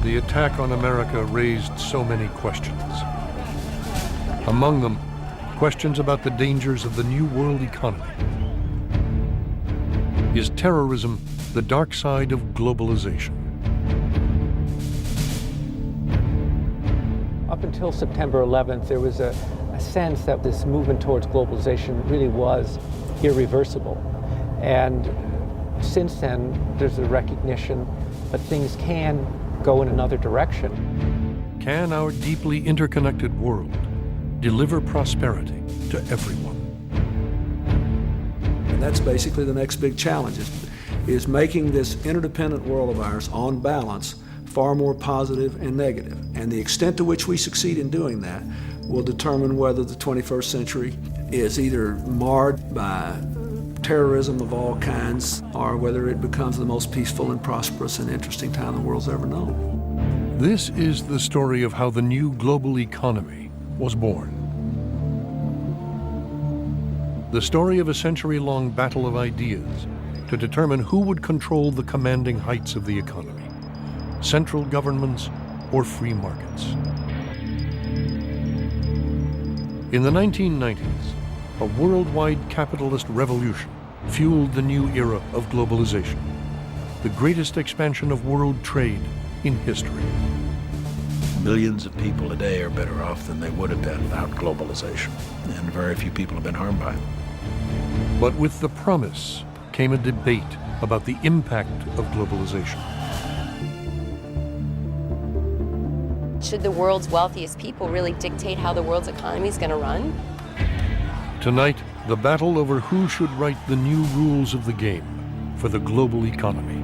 the attack on America raised so many questions. Among them, questions about the dangers of the new world economy. Is terrorism the dark side of globalization? Up until September 11th, there was a sense that this movement towards globalization really was irreversible. And since then, there's a recognition that things can go in another direction. Can our deeply interconnected world deliver prosperity to everyone? And that's basically the next big challenge, is making this interdependent world of ours, on balance, far more positive and negative. And the extent to which we succeed in doing that will determine whether the 21st century is either marred by terrorism of all kinds, or whether it becomes the most peaceful and prosperous and interesting time the world's ever known. This is the story of how the new global economy was born. The story of a century-long battle of ideas to determine who would control the commanding heights of the economy, central governments or free markets. In the 1990s, a worldwide capitalist revolution fueled the new era of globalization, the greatest expansion of world trade in history. Millions of people today are better off than they would have been without globalization, and very few people have been harmed by it. But with the promise came a debate about the impact of globalization. Should the world's wealthiest people really dictate how the world's economy is going to run? Tonight, the battle over who should write the new rules of the game for the global economy.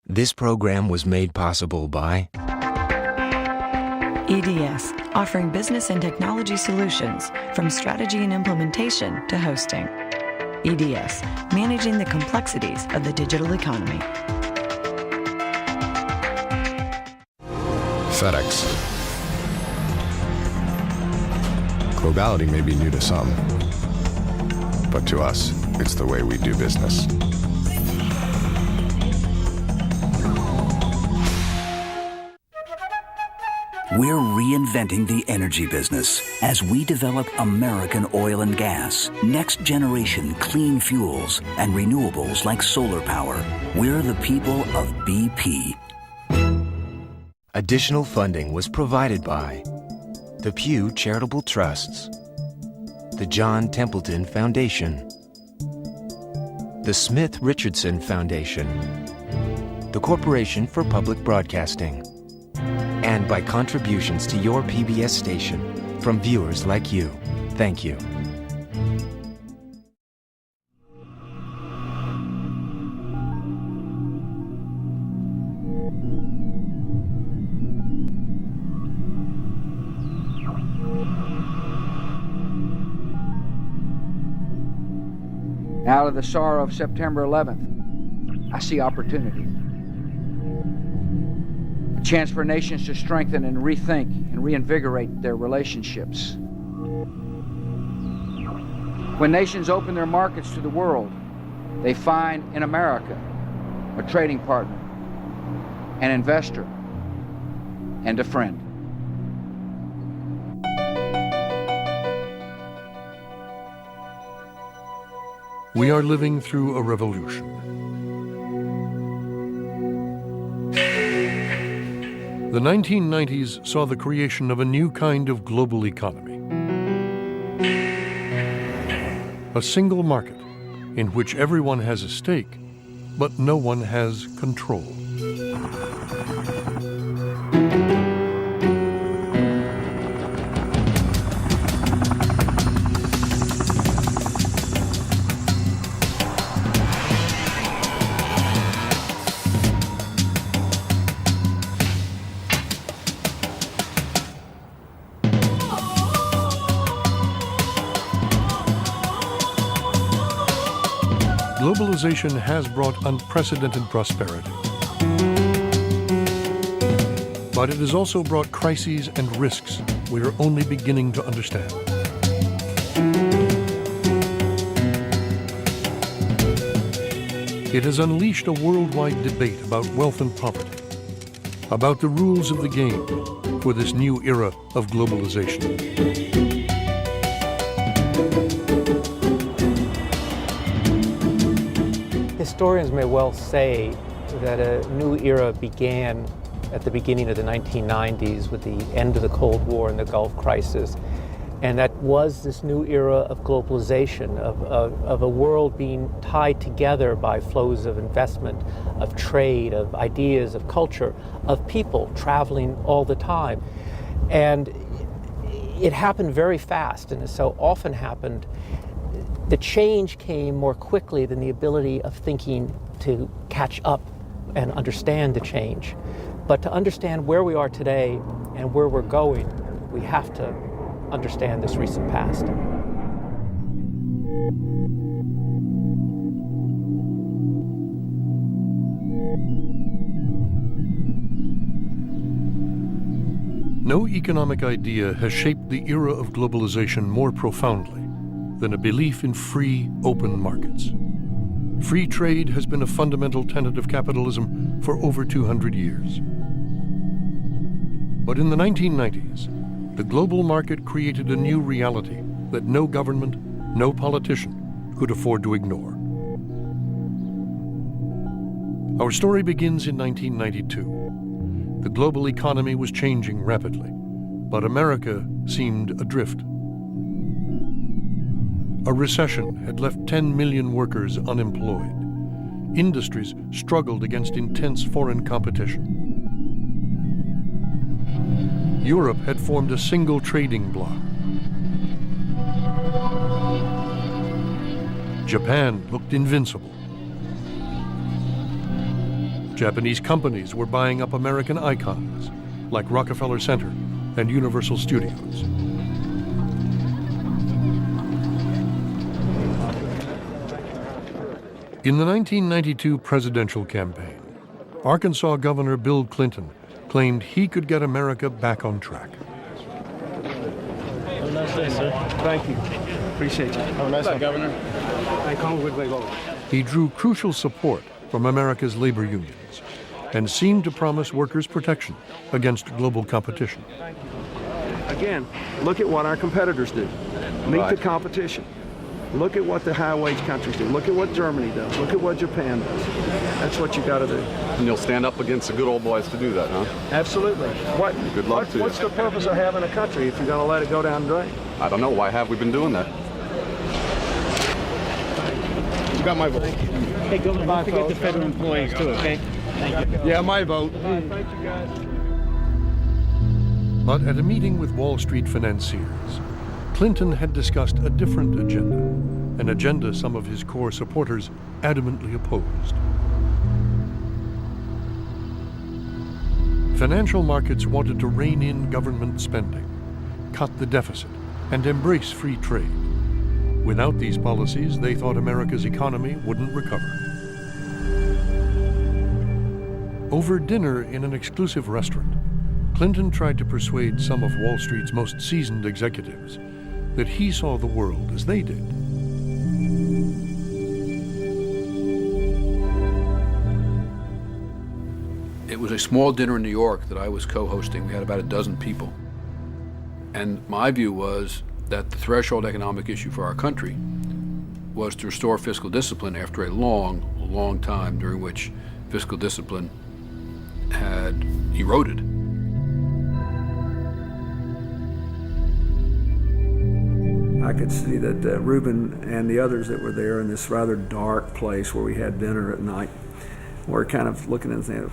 This program was made possible by EDS, offering business and technology solutions from strategy and implementation to hosting. EDS, managing the complexities of the digital economy. FedEx. Globality may be new to some, but to us, it's the way we do business. We're reinventing the energy business as we develop American oil and gas, next-generation clean fuels, and renewables like solar power. We're the people of BP. Additional funding was provided by the Pew Charitable Trusts, the John Templeton Foundation, the Smith Richardson Foundation, the Corporation for Public Broadcasting, and by contributions to your PBS station from viewers like you. Thank you. Out of the sorrow of September 11th, I see opportunity. A chance for nations to strengthen and rethink and reinvigorate their relationships. When nations open their markets to the world, they find in America a trading partner, an investor, and a friend. We are living through a revolution. The 1990s saw the creation of a new kind of global economy. A single market in which everyone has a stake, but no one has control. Globalization has brought unprecedented prosperity. But it has also brought crises and risks we are only beginning to understand. It has unleashed a worldwide debate about wealth and poverty, about the rules of the game for this new era of globalization. Historians may well say that a new era began at the beginning of the 1990s with the end of the Cold War and the Gulf crisis. And that was this new era of globalization, of a world being tied together by flows of investment, of trade, of ideas, of culture, of people traveling all the time. And it happened very fast, and it so often happened. The change came more quickly than the ability of thinking to catch up and understand the change. But to understand where we are today and where we're going, we have to understand this recent past. No economic idea has shaped the era of globalization more profoundly than a belief in free, open markets. Free trade has been a fundamental tenet of capitalism for over 200 years. But in the 1990s, the global market created a new reality that no government, no politician could afford to ignore. Our story begins in 1992. The global economy was changing rapidly, but America seemed adrift. A recession had left 10 million workers unemployed. Industries struggled against intense foreign competition. Europe had formed a single trading bloc. Japan looked invincible. Japanese companies were buying up American icons like Rockefeller Center and Universal Studios. In the 1992 presidential campaign, Arkansas Governor Bill Clinton claimed he could get America back on track. Have a nice day, sir. Thank you. Appreciate you. Have a nice day, Governor. He drew crucial support from America's labor unions and seemed to promise workers protection against global competition. Again, look at what our competitors do. Meet the competition. Look at what the high-wage countries do. Look at what Germany does. Look at what Japan does. That's what you got to do. And you'll stand up against the good old boys to do that, huh? Absolutely. Good luck to you. What's the purpose of having a country if you're going to let it go down the drain? I don't know. Why have we been doing that? You got my vote. Hey, Governor, don't forget the federal employees, too, okay? Thank you. Yeah, my vote. Thank you, guys. But at a meeting with Wall Street financiers, Clinton had discussed a different agenda, an agenda some of his core supporters adamantly opposed. Financial markets wanted to rein in government spending, cut the deficit, and embrace free trade. Without these policies, they thought America's economy wouldn't recover. Over dinner in an exclusive restaurant, Clinton tried to persuade some of Wall Street's most seasoned executives that he saw the world as they did. It was a small dinner in New York that I was co-hosting. We had about a dozen people. And my view was that the threshold economic issue for our country was to restore fiscal discipline after a long, long time during which fiscal discipline had eroded. I could see that Reuben and the others that were there in this rather dark place where we had dinner at night were kind of looking and saying,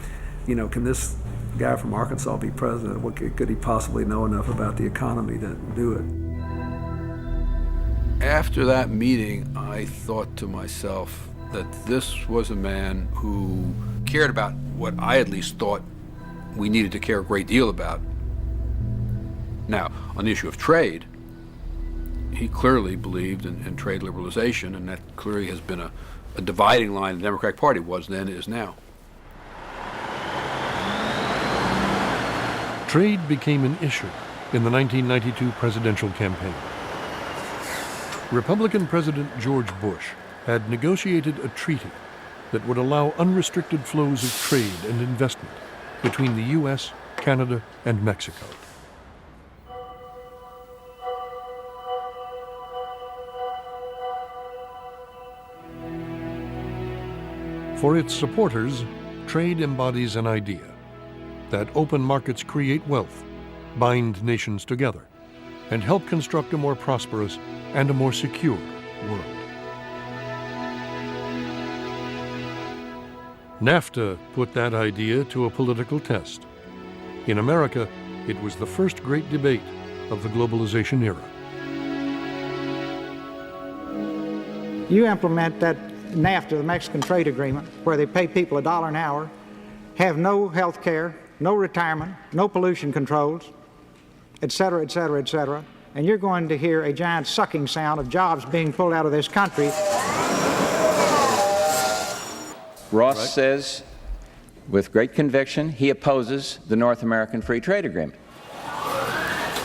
you know, can this guy from Arkansas be president? What could he possibly know enough about the economy to do it? After that meeting, I thought to myself that this was a man who cared about what I at least thought we needed to care a great deal about. Now, on the issue of trade, he clearly believed in trade liberalization, and that clearly has been a a dividing line in the Democratic Party was then, is now. Trade became an issue in the 1992 presidential campaign. Republican President George Bush had negotiated a treaty that would allow unrestricted flows of trade and investment between the U.S., Canada, and Mexico. For its supporters, trade embodies an idea that open markets create wealth, bind nations together, and help construct a more prosperous and a more secure world. NAFTA put that idea to a political test. In America, it was the first great debate of the globalization era. You implement that NAFTA, the Mexican Trade Agreement, where they pay people $1 an hour, have no health care, no retirement, no pollution controls, et cetera, et cetera, et cetera, and you're going to hear a giant sucking sound of jobs being pulled out of this country. Ross says, with great conviction, he opposes the North American Free Trade Agreement.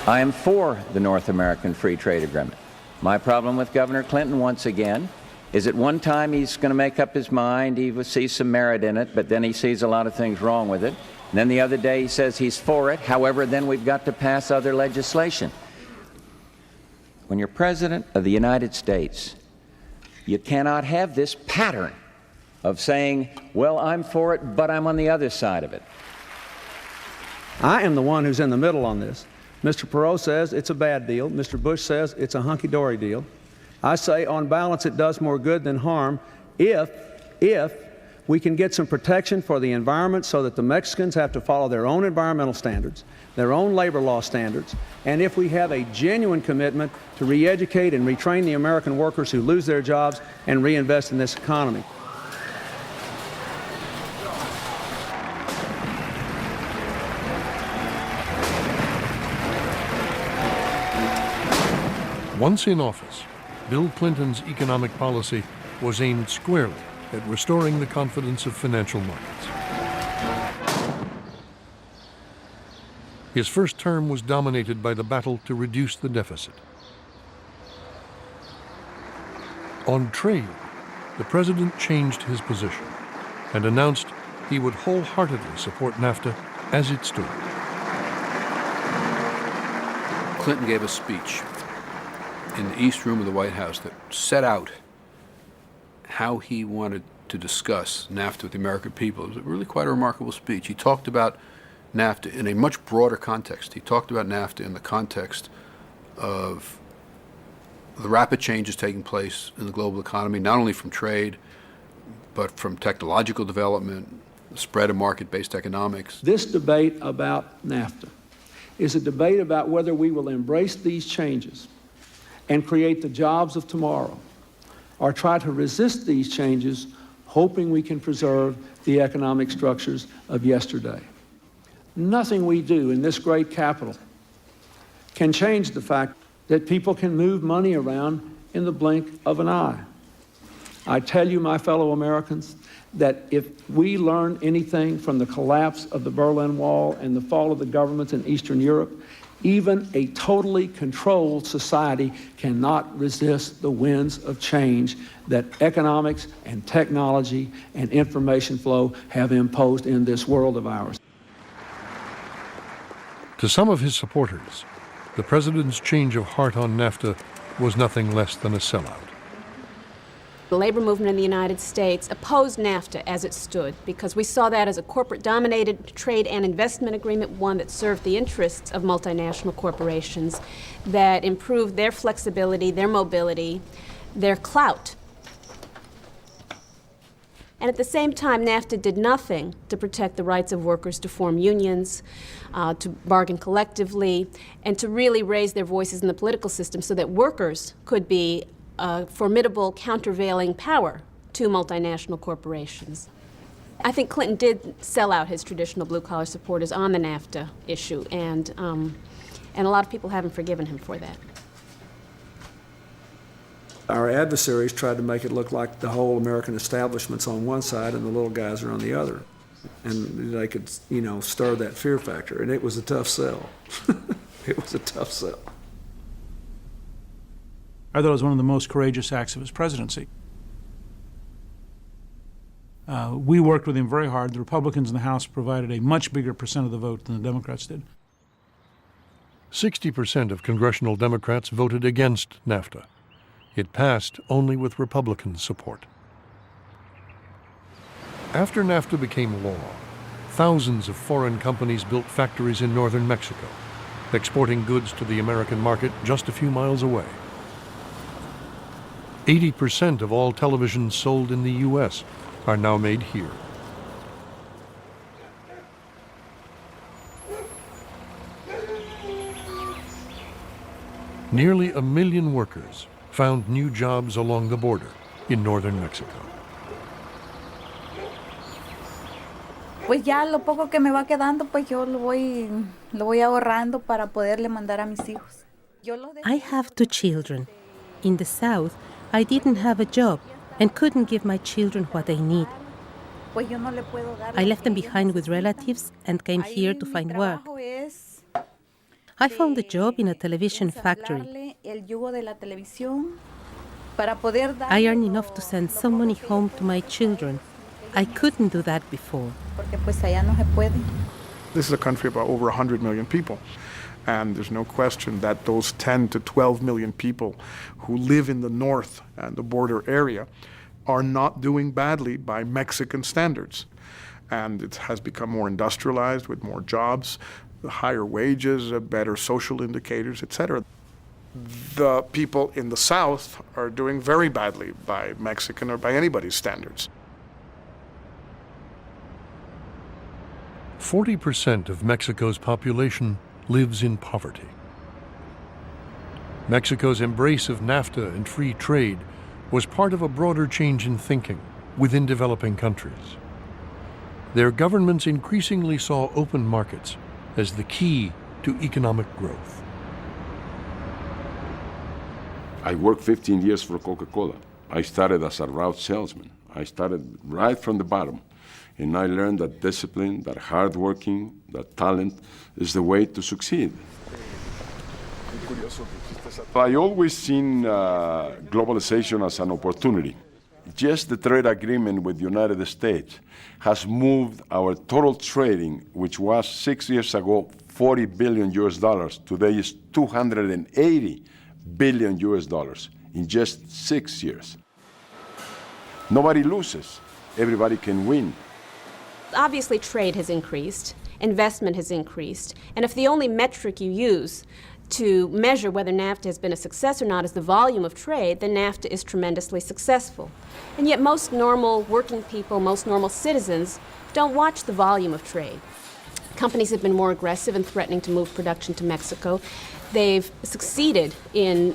I am for the North American Free Trade Agreement. My problem with Governor Clinton, once again, is at one time he's going to make up his mind, he will see some merit in it, but then he sees a lot of things wrong with it. And then the other day he says he's for it, however, then we've got to pass other legislation. When you're President of the United States, you cannot have this pattern of saying, well, I'm for it, but I'm on the other side of it. I am the one who's in the middle on this. Mr. Perot says it's a bad deal. Mr. Bush says it's a hunky-dory deal. I say, on balance, it does more good than harm if we can get some protection for the environment so that the Mexicans have to follow their own environmental standards, their own labor law standards, and if we have a genuine commitment to re-educate and retrain the American workers who lose their jobs and reinvest in this economy. Once in office, Bill Clinton's economic policy was aimed squarely at restoring the confidence of financial markets. His first term was dominated by the battle to reduce the deficit. On trade, the president changed his position and announced he would wholeheartedly support NAFTA as it stood. Clinton gave a speech in the East Room of the White House that set out how he wanted to discuss NAFTA with the American people. It was really quite a remarkable speech. He talked about NAFTA in a much broader context. He talked about NAFTA in the context of the rapid changes taking place in the global economy, not only from trade, but from technological development, the spread of market-based economics. This debate about NAFTA is a debate about whether we will embrace these changes and create the jobs of tomorrow, or try to resist these changes, hoping we can preserve the economic structures of yesterday. Nothing we do in this great capital can change the fact that people can move money around in the blink of an eye. I tell you, my fellow Americans, that if we learn anything from the collapse of the Berlin Wall and the fall of the governments in Eastern Europe, even a totally controlled society cannot resist the winds of change that economics and technology and information flow have imposed in this world of ours. To some of his supporters, the president's change of heart on NAFTA was nothing less than a sellout. The labor movement in the United States opposed NAFTA as it stood because we saw that as a corporate-dominated trade and investment agreement, one that served the interests of multinational corporations, that improved their flexibility, their mobility, their clout. And at the same time, NAFTA did nothing to protect the rights of workers to form unions, to bargain collectively, and to really raise their voices in the political system so that workers could be a formidable countervailing power to multinational corporations. I think Clinton did sell out his traditional blue-collar supporters on the NAFTA issue, and a lot of people haven't forgiven him for that. Our adversaries tried to make it look like the whole American establishment's on one side and the little guys are on the other. And they could, stir that fear factor. And it was a tough sell. It was a tough sell. I thought it was one of the most courageous acts of his presidency. We worked with him very hard. The Republicans in the House provided a much bigger percent of the vote than the Democrats did. 60% of congressional Democrats voted against NAFTA. It passed only with Republican support. After NAFTA became law, thousands of foreign companies built factories in northern Mexico, exporting goods to the American market just a few miles away. 80% of all televisions sold in the U.S. are now made here. Nearly 1 million workers found new jobs along the border in northern Mexico. Pues ya lo poco que me va quedando, pues yo lo voy ahorrando para poderle mandar a mis hijos. I have 2 children. In the South, I didn't have a job and couldn't give my children what they need. Pues yo no le puedo dar. I left them behind with relatives and came here to find work. I found a job in a television factory. I earn enough to send some money home to my children. I couldn't do that before. This is a country of over 100 million people. And there's no question that those 10 to 12 million people who live in the north and the border area are not doing badly by Mexican standards. And it has become more industrialized with more jobs, higher wages, better social indicators, etc. The people in the South are doing very badly by Mexican or by anybody's standards. 40% of Mexico's population lives in poverty. Mexico's embrace of NAFTA and free trade was part of a broader change in thinking within developing countries. Their governments increasingly saw open markets as the key to economic growth. I worked 15 years for Coca-Cola. I started as a route salesman. I started right from the bottom. And I learned that discipline, that hard working, that talent is the way to succeed. I always seen globalization as an opportunity. Just the trade agreement with the United States has moved our total trading, which was 6 years ago $40 billion US, today is $280 billion US in just 6 years. Nobody loses, everybody can win. Obviously, trade has increased, investment has increased, and if the only metric you use to measure whether NAFTA has been a success or not is the volume of trade, then NAFTA is tremendously successful. And yet most normal working people, most normal citizens don't watch the volume of trade. Companies have been more aggressive in threatening to move production to Mexico. They've succeeded in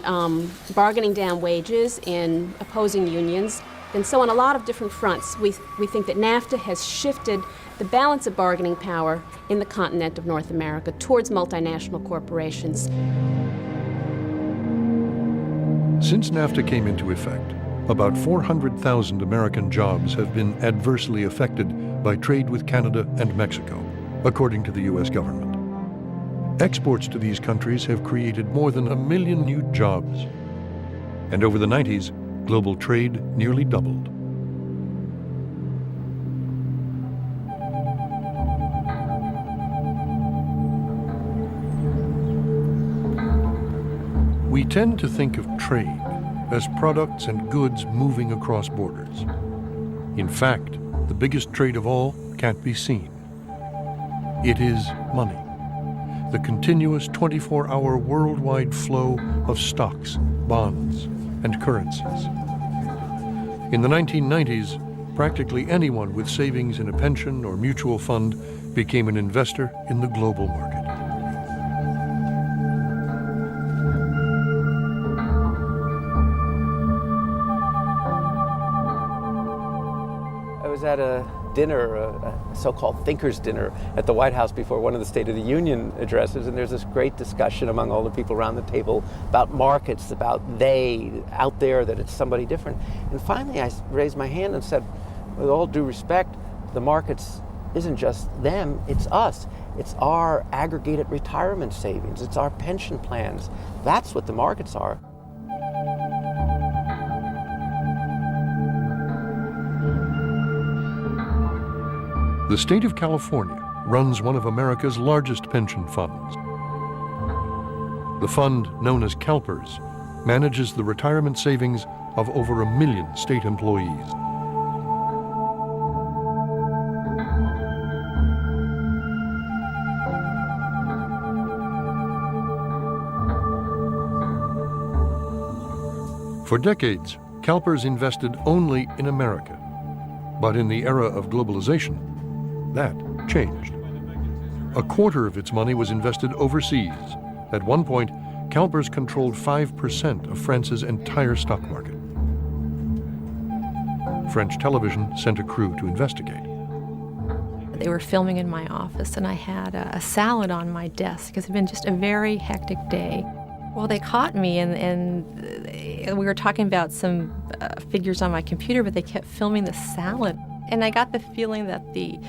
bargaining down wages, in opposing unions. And so on a lot of different fronts, we think that NAFTA has shifted the balance of bargaining power in the continent of North America towards multinational corporations. Since NAFTA came into effect, about 400,000 American jobs have been adversely affected by trade with Canada and Mexico, according to the U.S. government. Exports to these countries have created more than 1 million new jobs. And over the 90s, global trade nearly doubled. We tend to think of trade as products and goods moving across borders. In fact, the biggest trade of all can't be seen. It is money, the continuous 24-hour worldwide flow of stocks, bonds, and currencies. In the 1990s, practically anyone with savings in a pension or mutual fund became an investor in the global market. I was at a dinner, a so-called thinkers' dinner at the White House before one of the State of the Union addresses, and there's this great discussion among all the people around the table about markets, about they out there, that it's somebody different. And finally I raised my hand and said, with all due respect, the markets isn't just them, it's us. It's our aggregated retirement savings, it's our pension plans. That's what the markets are. The state of California runs one of America's largest pension funds. The fund, known as CalPERS, manages the retirement savings of over 1 million state employees. For decades, CalPERS invested only in America. But in the era of globalization, that changed. A quarter of its money was invested overseas. At one point, CalPERS controlled 5% of France's entire stock market. French television sent a crew to investigate. They were filming in my office, and I had a salad on my desk because it had been just a very hectic day. Well, they caught me, and we were talking about some figures on my computer, but they kept filming the salad. And I got the feeling that the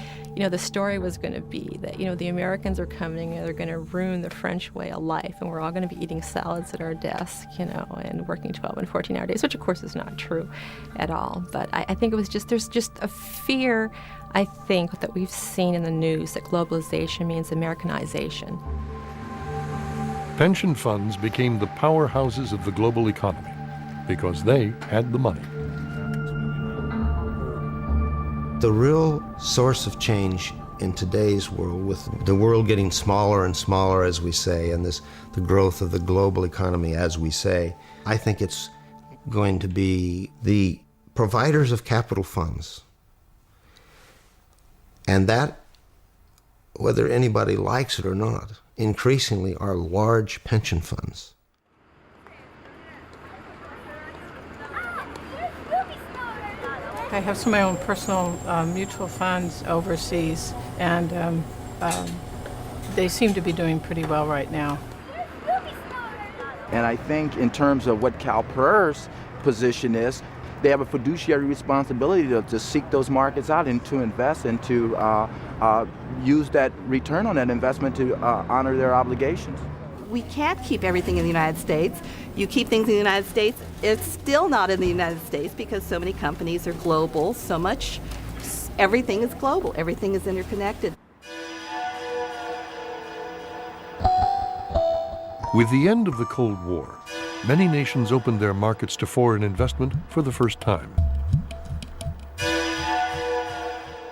story was going to be that, the Americans are coming and they're going to ruin the French way of life, and we're all going to be eating salads at our desk, and working 12 and 14-hour days, which of course is not true at all. But I think it was there's just a fear, I think, that we've seen in the news that globalization means Americanization. Pension funds became the powerhouses of the global economy because they had the money. The real source of change in today's world, with the world getting smaller and smaller, as we say, and the growth of the global economy, as we say, I think it's going to be the providers of capital funds. And that, whether anybody likes it or not, increasingly are large pension funds. I have some of my own personal mutual funds overseas, and they seem to be doing pretty well right now. And I think in terms of what CalPERS' position is, they have a fiduciary responsibility to seek those markets out and to invest and to use that return on that investment to honor their obligations. We can't keep everything in the United States. You keep things in the United States, it's still not in the United States because so many companies are global, everything is global, everything is interconnected. With the end of the Cold War, many nations opened their markets to foreign investment for the first time.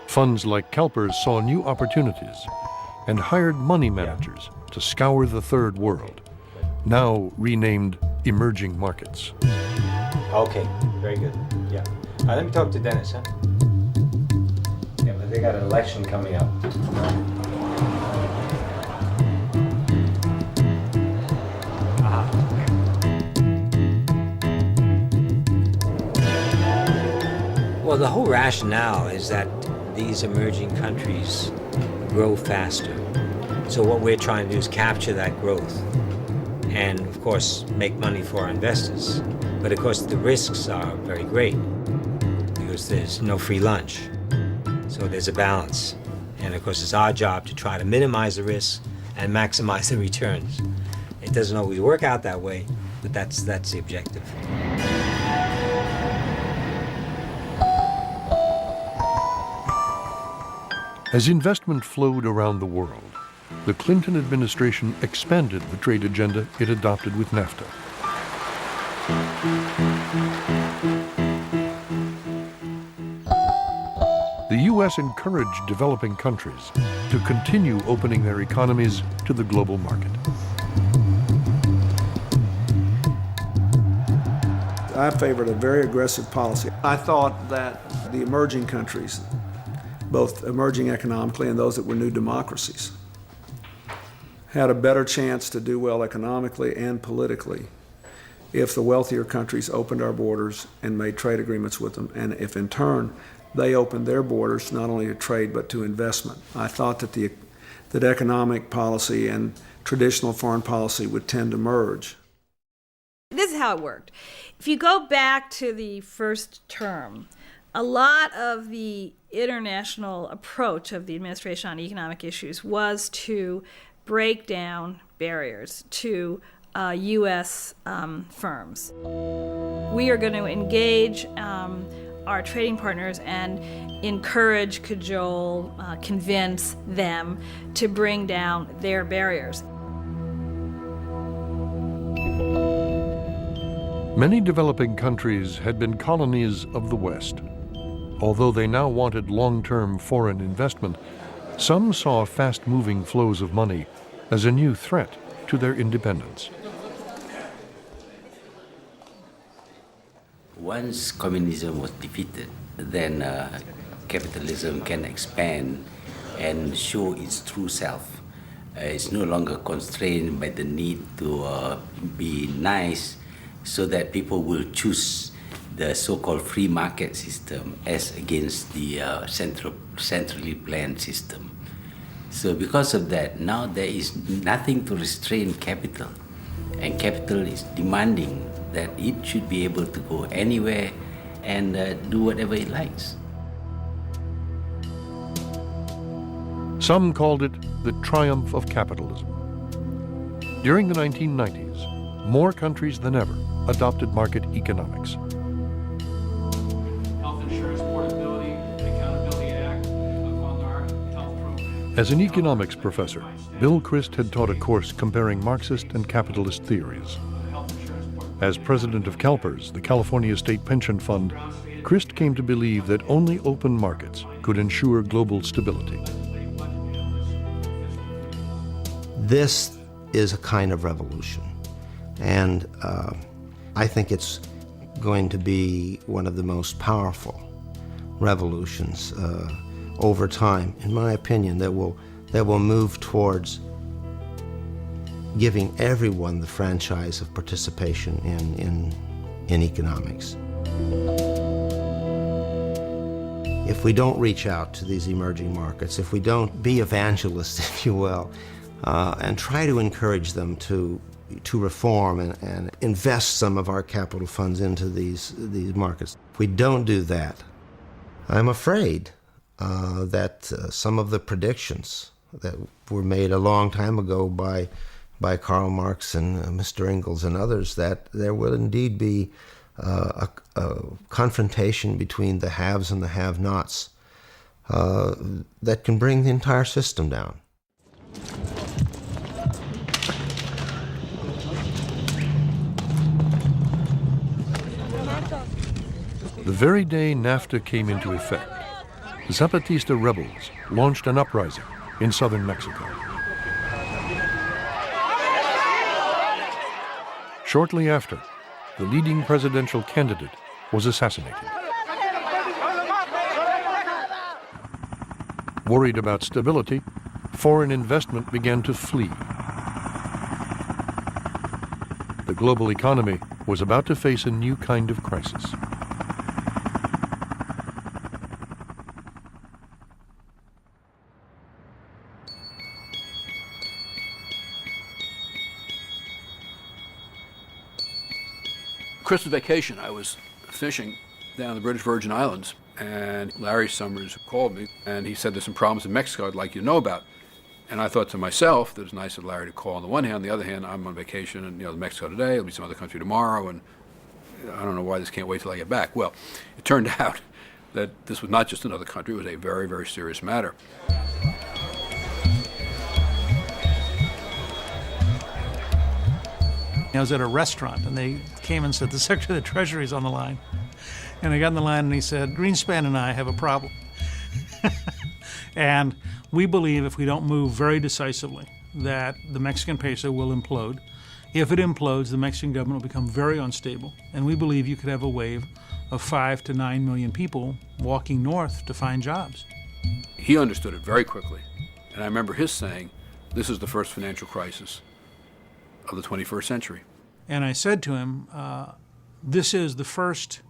Funds like CalPERS saw new opportunities and hired money managers to scour the third world, now renamed emerging markets. Okay, very good. Yeah. Let me talk to Dennis, huh? Yeah, but they got an election coming up. Well, the whole rationale is that these emerging countries grow faster. So what we're trying to do is capture that growth and, of course, make money for our investors. But, of course, the risks are very great because there's no free lunch. So there's a balance. And, of course, it's our job to try to minimize the risks and maximize the returns. It doesn't always work out that way, but that's the objective. As investment flowed around the world, the Clinton administration expanded the trade agenda it adopted with NAFTA. The U.S. encouraged developing countries to continue opening their economies to the global market. I favored a very aggressive policy. I thought that the emerging countries, both emerging economically and those that were new democracies, had a better chance to do well economically and politically if the wealthier countries opened our borders and made trade agreements with them, and if in turn they opened their borders not only to trade but to investment. I thought that economic policy and traditional foreign policy would tend to merge. This is how it worked. If you go back to the first term, a lot of the international approach of the administration on economic issues was to break down barriers to U.S. firms. We are going to engage our trading partners and encourage, cajole, convince them to bring down their barriers. Many developing countries had been colonies of the West. Although they now wanted long-term foreign investment, some saw fast-moving flows of money as a new threat to their independence. Once communism was defeated, then capitalism can expand and show its true self. It's no longer constrained by the need to be nice, so that people will choose the so-called free market system as against the centrally planned system. So because of that, now there is nothing to restrain capital, and capital is demanding that it should be able to go anywhere and do whatever it likes. Some called it the triumph of capitalism. During the 1990s, more countries than ever adopted market economics. Health Insurance Portability and Accountability Act on our health program. As an economics professor, Bill Christ had taught a course comparing Marxist and capitalist theories. As president of CalPERS, the California State Pension Fund, Christ came to believe that only open markets could ensure global stability. This is a kind of revolution, and I think it's going to be one of the most powerful revolutions over time, in my opinion, that will move towards giving everyone the franchise of participation in economics. If we don't reach out to these emerging markets, if we don't be evangelists, if you will, and try to encourage them to reform and invest some of our capital funds into these markets. If we don't do that, I'm afraid that some of the predictions that were made a long time ago by Karl Marx and Mr. Engels and others, that there will indeed be a confrontation between the haves and the have-nots that can bring the entire system down. The very day NAFTA came into effect, Zapatista rebels launched an uprising in southern Mexico. Shortly after, the leading presidential candidate was assassinated. Worried about stability, foreign investment began to flee. The global economy was about to face a new kind of crisis. Christmas vacation, I was fishing down the British Virgin Islands, and Larry Summers called me, and he said, there's some problems in Mexico I'd like you to know about. And I thought to myself that it was nice of Larry to call on the one hand. On the other hand, I'm on vacation in Mexico today, there'll be some other country tomorrow, and I don't know why this can't wait till I get back. Well, it turned out that this was not just another country, it was a very, very serious matter. I was at a restaurant, and they came and said, the Secretary of the Treasury is on the line. And I got on the line, and he said, Greenspan and I have a problem. And we believe if we don't move very decisively that the Mexican peso will implode. If it implodes, the Mexican government will become very unstable. And we believe you could have a wave of 5 to 9 million people walking north to find jobs. He understood it very quickly. And I remember his saying, this is the first financial crisis of the 21st century. And I said to him, this is the first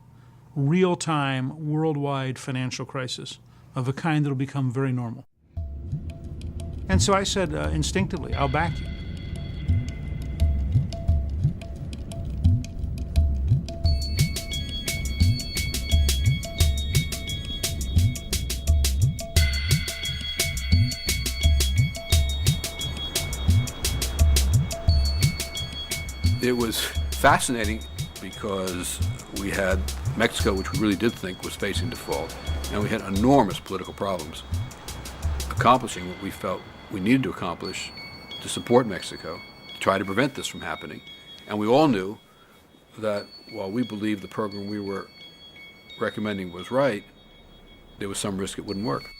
real-time worldwide financial crisis of a kind that will become very normal. And so I said instinctively, I'll back you. It was fascinating because we had Mexico, which we really did think was facing default, and we had enormous political problems accomplishing what we felt we needed to accomplish to support Mexico, to try to prevent this from happening. And we all knew that while we believed the program we were recommending was right, there was some risk it wouldn't work.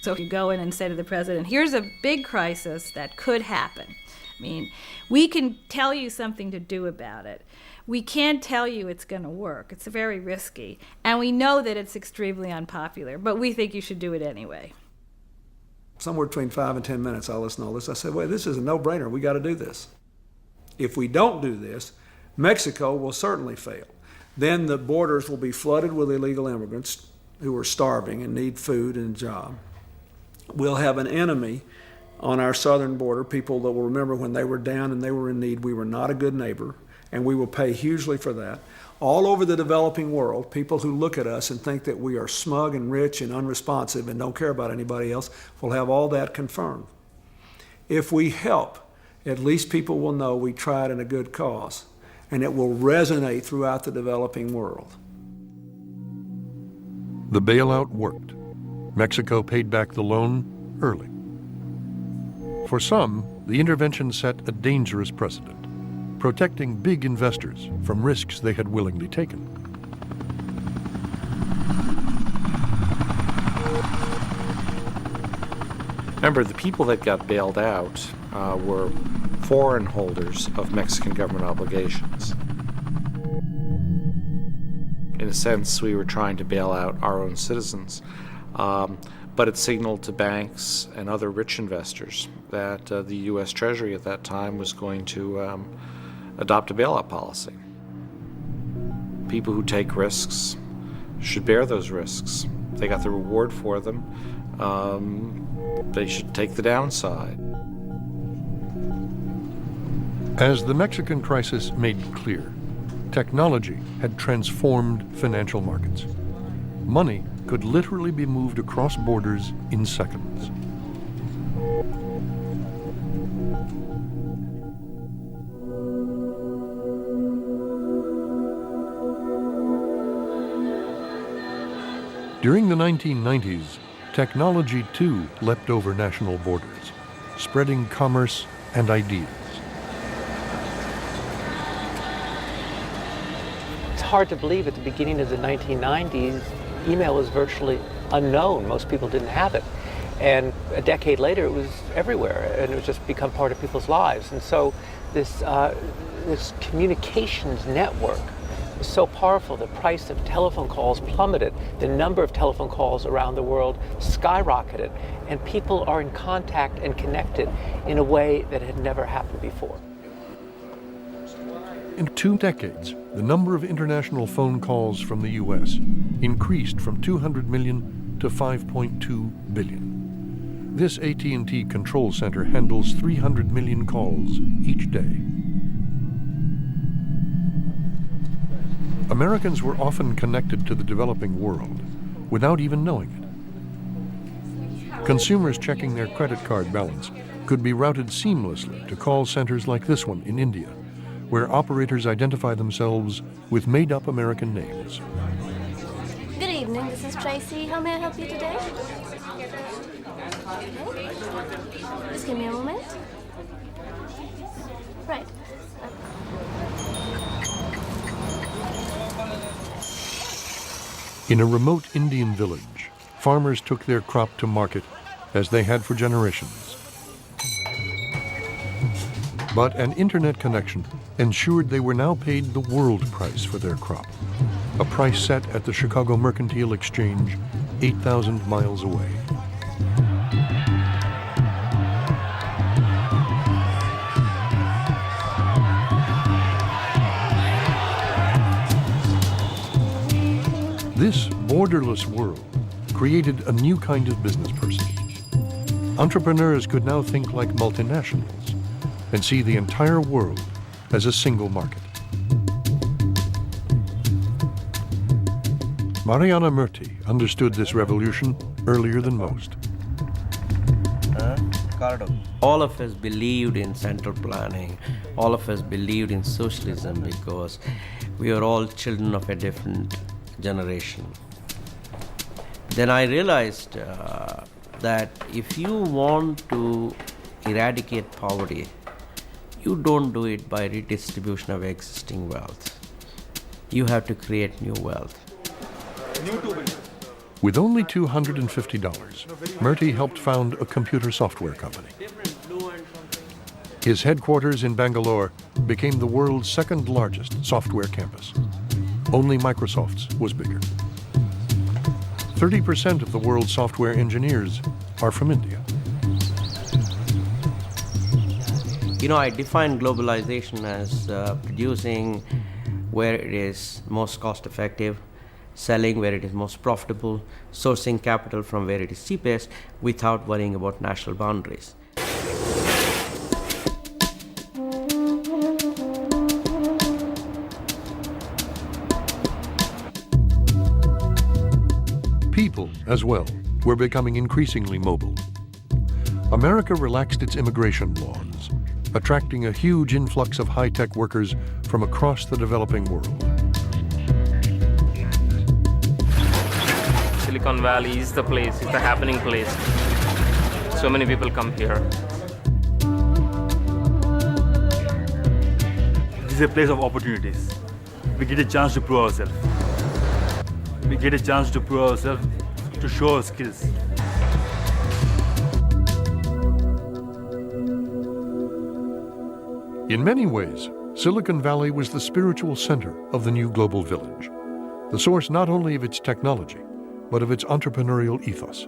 So if you go in and say to the president, here's a big crisis that could happen. I mean, we can tell you something to do about it. We can't tell you it's going to work. It's very risky. And we know that it's extremely unpopular, but we think you should do it anyway. Somewhere between 5 and 10 minutes, I listened to all this. I said, well, this is a no-brainer. We got to do this. If we don't do this, Mexico will certainly fail. Then the borders will be flooded with illegal immigrants who are starving and need food and a job. We'll have an enemy on our southern border, people that will remember when they were down and they were in need, we were not a good neighbor, and we will pay hugely for that. All over the developing world, people who look at us and think that we are smug and rich and unresponsive and don't care about anybody else will have all that confirmed. If we help, at least people will know we tried in a good cause, and it will resonate throughout the developing world. The bailout worked. Mexico paid back the loan early. For some, the intervention set a dangerous precedent, protecting big investors from risks they had willingly taken. Remember, the people that got bailed out were foreign holders of Mexican government obligations. In a sense, we were trying to bail out our own citizens. But it signaled to banks and other rich investors that the U.S. Treasury at that time was going to adopt a bailout policy. People who take risks should bear those risks. They got the reward for them. They should take the downside. As the Mexican crisis made clear, technology had transformed financial markets. Money could literally be moved across borders in seconds. During the 1990s, technology too leapt over national borders, spreading commerce and ideas. It's hard to believe at the beginning of the 1990s, email was virtually unknown. Most people didn't have it. And a decade later, it was everywhere, and it was just become part of people's lives. And so this communications network was so powerful. The price of telephone calls plummeted. The number of telephone calls around the world skyrocketed. And people are in contact and connected in a way that had never happened before. In 2 decades, the number of international phone calls from the U.S. increased from 200 million to 5.2 billion. This AT&T control center handles 300 million calls each day. Americans were often connected to the developing world without even knowing it. Consumers checking their credit card balance could be routed seamlessly to call centers like this one in India, where operators identify themselves with made-up American names. Good evening, this is Tracy. How may I help you today? Okay. Just give me a moment. Right. In a remote Indian village, farmers took their crop to market as they had for generations. But an internet connection ensured they were now paid the world price for their crop, a price set at the Chicago Mercantile Exchange 8,000 miles away. This borderless world created a new kind of business person. Entrepreneurs could now think like multinationals and see the entire world as a single market. Mariana Murti understood this revolution earlier than most. All of us believed in central planning. All of us believed in socialism because we are all children of a different generation. Then I realized that if you want to eradicate poverty, you don't do it by redistribution of existing wealth. You have to create new wealth. With only $250, Murti helped found a computer software company. His headquarters in Bangalore became the world's second largest software campus. Only Microsoft's was bigger. 30% of the world's software engineers are from India. You know, I define globalization as producing where it is most cost effective, selling where it is most profitable, sourcing capital from where it is cheapest without worrying about national boundaries. People, as well, were becoming increasingly mobile. America relaxed its immigration laws, attracting a huge influx of high-tech workers from across the developing world. Silicon Valley is the place, it's the happening place. So many people come here. This is a place of opportunities. We get a chance to prove ourselves. We get a chance to prove ourselves, to show our skills. In many ways, Silicon Valley was the spiritual center of the new global village, the source not only of its technology, but of its entrepreneurial ethos.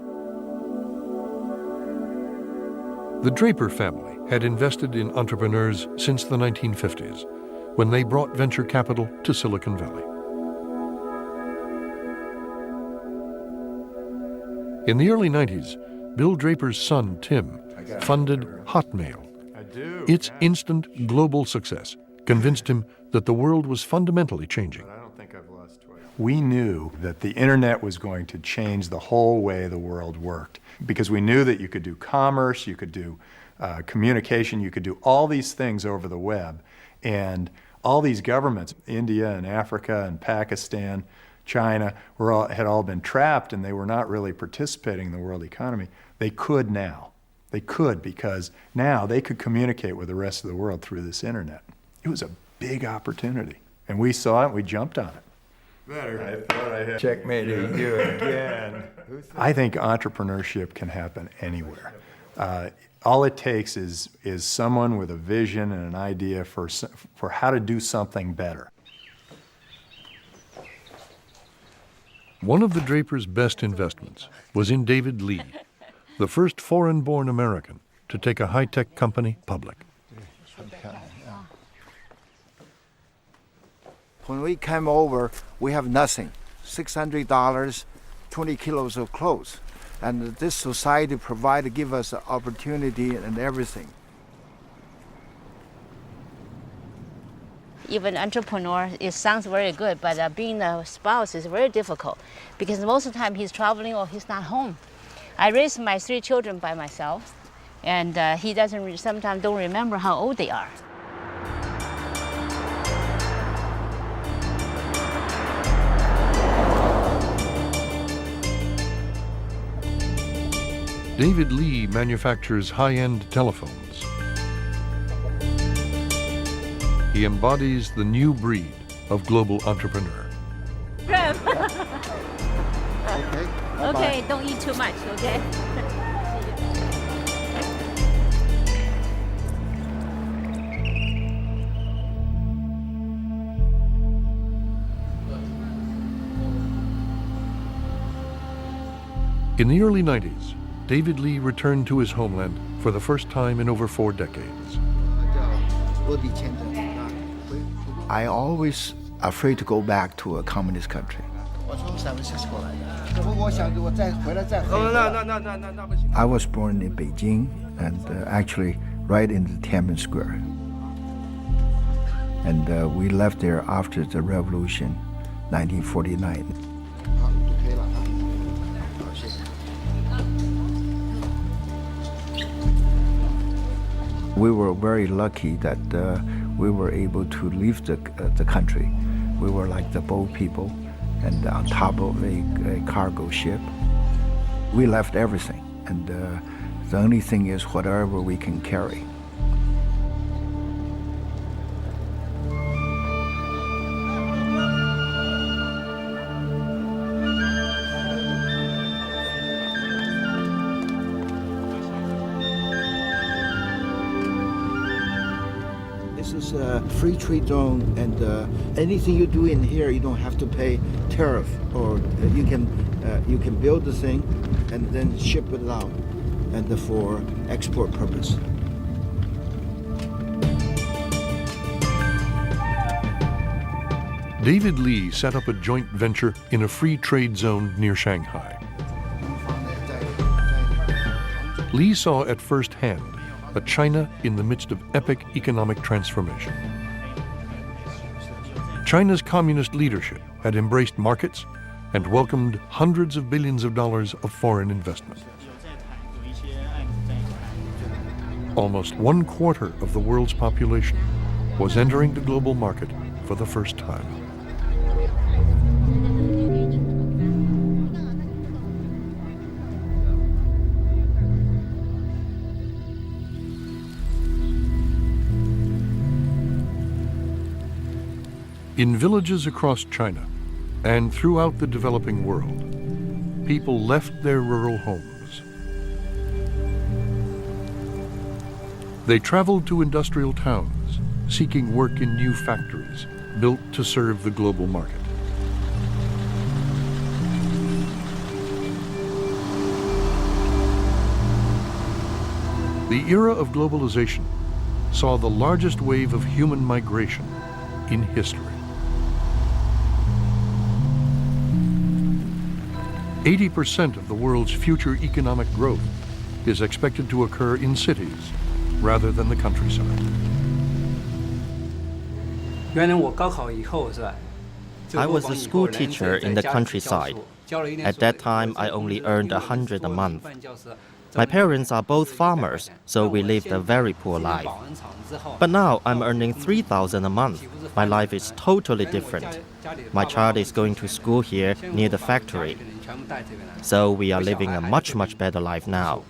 The Draper family had invested in entrepreneurs since the 1950s, when they brought venture capital to Silicon Valley. In the early 90s, Bill Draper's son, Tim, funded Hotmail. Its instant global success convinced him that the world was fundamentally changing. We knew that the internet was going to change the whole way the world worked, because we knew that you could do commerce, you could do communication, you could do all these things over the web. And all these governments, India and Africa and Pakistan, China, had all been trapped, and they were not really participating in the world economy. They could now. They could, because now they could communicate with the rest of the world through this internet. It was a big opportunity, and we saw it and we jumped on it. I thought I had checkmated you again. I think entrepreneurship can happen anywhere. All it takes is someone with a vision and an idea for how to do something better. One of the Drapers' best investments was in David Lee, the first foreign-born American to take a high-tech company public. When we came over, we have nothing. $600, 20 kilos of clothes. And this society give us opportunity and everything. Even entrepreneur, it sounds very good, but being a spouse is very difficult because most of the time he's traveling or he's not home. I raised my 3 children by myself, and he sometimes don't remember how old they are. David Lee manufactures high-end telephones. He embodies the new breed of global entrepreneur. Okay, don't eat too much, okay? In the early 90s, David Lee returned to his homeland for the first time in over 4 decades. I always afraid to go back to a communist country. I was born in Beijing and actually right in the Tiananmen Square. And we left there after the revolution, 1949. We were very lucky that we were able to leave the country. We were like the boat people and on top of a cargo ship. We left everything, and the only thing is whatever we can carry. This is a free trade zone, and anything you do in here, you don't have to pay tariff, or you can build the thing and then ship it out, and for export purpose. David Lee set up a joint venture in a free trade zone near Shanghai. Lee saw at first hand a China in the midst of epic economic transformation. China's communist leadership had embraced markets and welcomed hundreds of billions of dollars of foreign investment. Almost 1/4 of the world's population was entering the global market for the first time. In villages across China and throughout the developing world, people left their rural homes. They traveled to industrial towns, seeking work in new factories built to serve the global market. The era of globalization saw the largest wave of human migration in history. 80% of the world's future economic growth is expected to occur in cities rather than the countryside. I was a school teacher in the countryside. At that time, I only earned $100 a month. My parents are both farmers, so we lived a very poor life. But now I'm earning $3,000 a month. My life is totally different. My child is going to school here near the factory. So we are living a much, much better life now.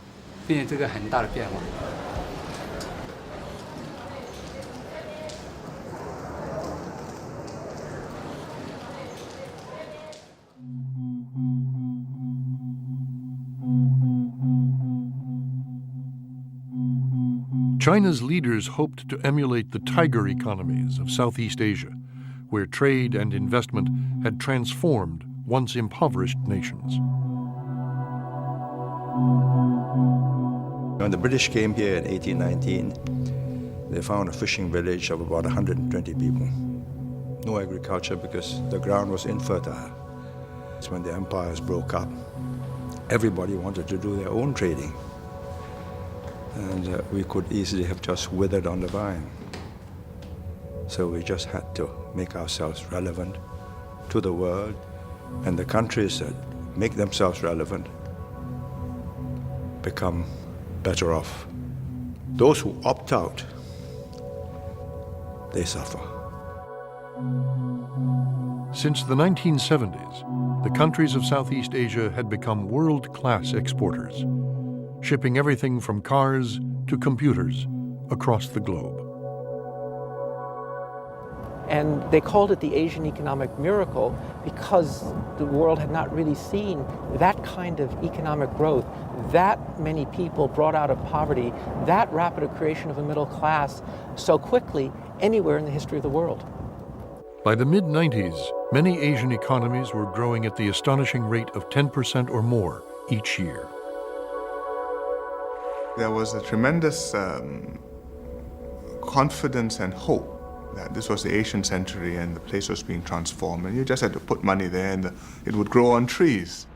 China's leaders hoped to emulate the tiger economies of Southeast Asia, where trade and investment had transformed once impoverished nations. When the British came here in 1819, they found a fishing village of about 120 people. No agriculture because the ground was infertile. It's when the empires broke up. Everybody wanted to do their own trading. And we could easily have just withered on the vine. So we just had to make ourselves relevant to the world, and the countries that make themselves relevant become better off. Those who opt out, they suffer. Since the 1970s, the countries of Southeast Asia had become world-class exporters, shipping everything from cars to computers across the globe. And they called it the Asian economic miracle because the world had not really seen that kind of economic growth, that many people brought out of poverty, that rapid a creation of a middle class so quickly anywhere in the history of the world. By the mid-90s, many Asian economies were growing at the astonishing rate of 10% or more each year. There was a tremendous confidence and hope that this was the Asian century and the place was being transformed, and you just had to put money there and it would grow on trees.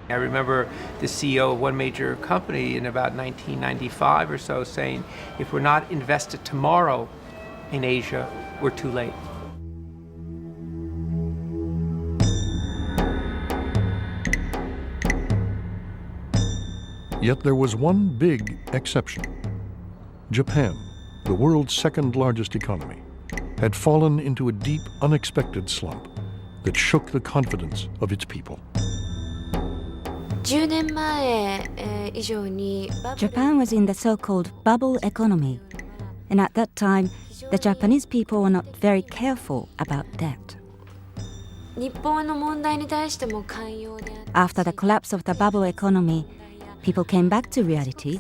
I remember the CEO of one major company in about 1995 or so saying, if we're not invested tomorrow in Asia, we're too late. Yet there was one big exception. Japan, the world's second largest economy, had fallen into a deep, unexpected slump that shook the confidence of its people. Japan was in the so-called bubble economy, and at that time, the Japanese people were not very careful about debt. After the collapse of the bubble economy, people came back to reality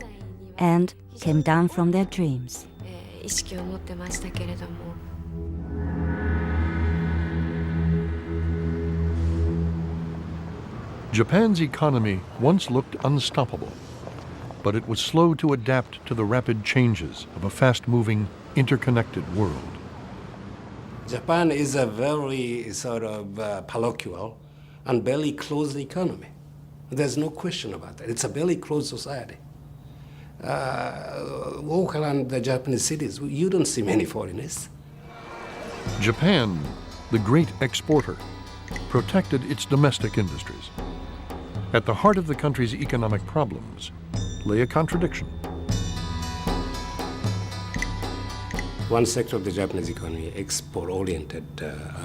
and came down from their dreams. Japan's economy once looked unstoppable, but it was slow to adapt to the rapid changes of a fast-moving, interconnected world. Japan is a very sort of parochial and very closed economy. There's no question about that. It's a very closed society. Walk around the Japanese cities, you don't see many foreigners. Japan, the great exporter, protected its domestic industries. At the heart of the country's economic problems lay a contradiction. One sector of the Japanese economy, export-oriented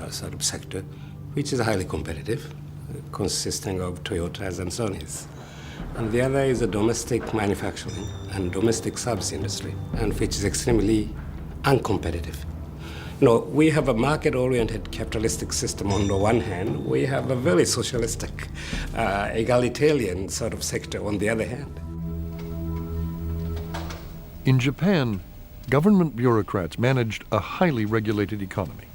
sort of sector, which is highly competitive, consisting of Toyotas and Sonys. And the other is a domestic manufacturing and domestic service industry, and which is extremely uncompetitive. You know, we have a market-oriented capitalistic system on the one hand, we have a very socialistic, egalitarian sort of sector on the other hand. In Japan, government bureaucrats managed a highly regulated economy.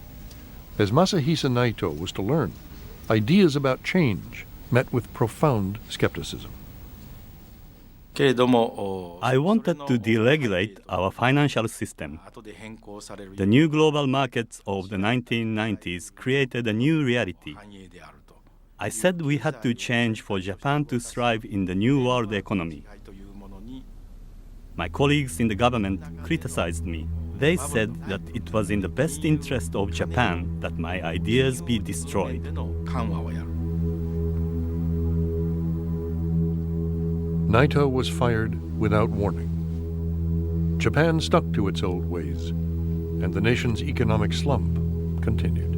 As Masahisa Naito was to learn, ideas about change met with profound skepticism. I wanted to deregulate our financial system. The new global markets of the 1990s created a new reality. I said we had to change for Japan to thrive in the new world economy. My colleagues in the government criticized me. They said that it was in the best interest of Japan that my ideas be destroyed. Naito was fired without warning. Japan stuck to its old ways, and the nation's economic slump continued.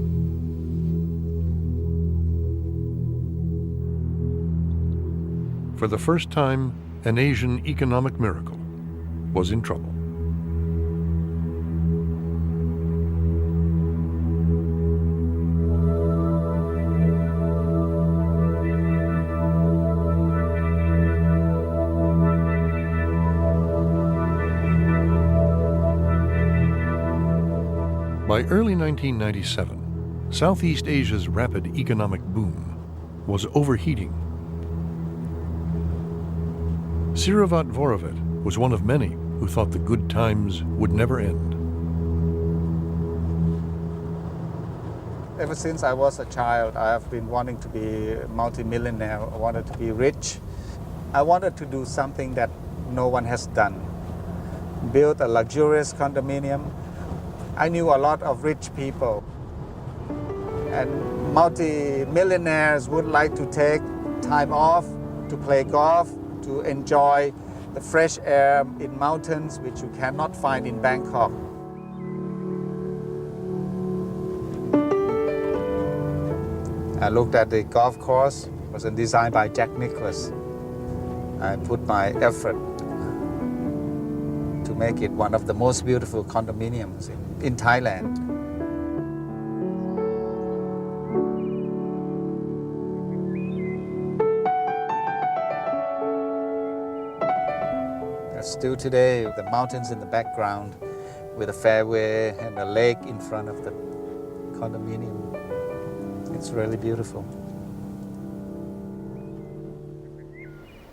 For the first time, an Asian economic miracle was in trouble. By early 1997, Southeast Asia's rapid economic boom was overheating. Siravat Vorovet was one of many who thought the good times would never end. Ever since I was a child, I have been wanting to be a multimillionaire. I wanted to be rich. I wanted to do something that no one has done. Build a luxurious condominium. I knew a lot of rich people, and multi-millionaires would like to take time off to play golf, to enjoy the fresh air in mountains, which you cannot find in Bangkok. I looked at the golf course. It was designed by Jack Nicklaus. I put my effort to make it one of the most beautiful condominiums in Thailand. Still today, the mountains in the background with a fairway and a lake in front of the condominium. It's really beautiful.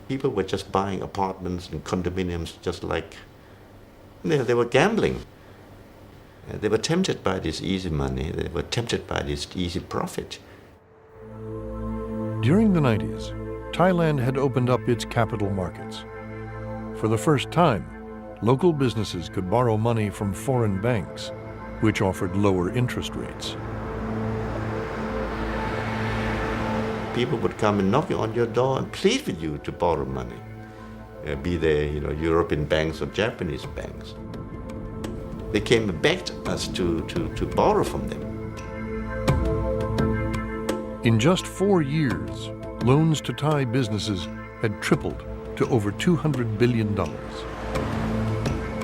People were just buying apartments and condominiums just like they were gambling. They were tempted by this easy money. They were tempted by this easy profit. During the 90s, Thailand had opened up its capital markets. For the first time, local businesses could borrow money from foreign banks, which offered lower interest rates. People would come and knocking on your door and plead with you to borrow money, be they European banks or Japanese banks. They came and begged us to borrow from them. In just 4 years, loans to Thai businesses had tripled to over $200 billion.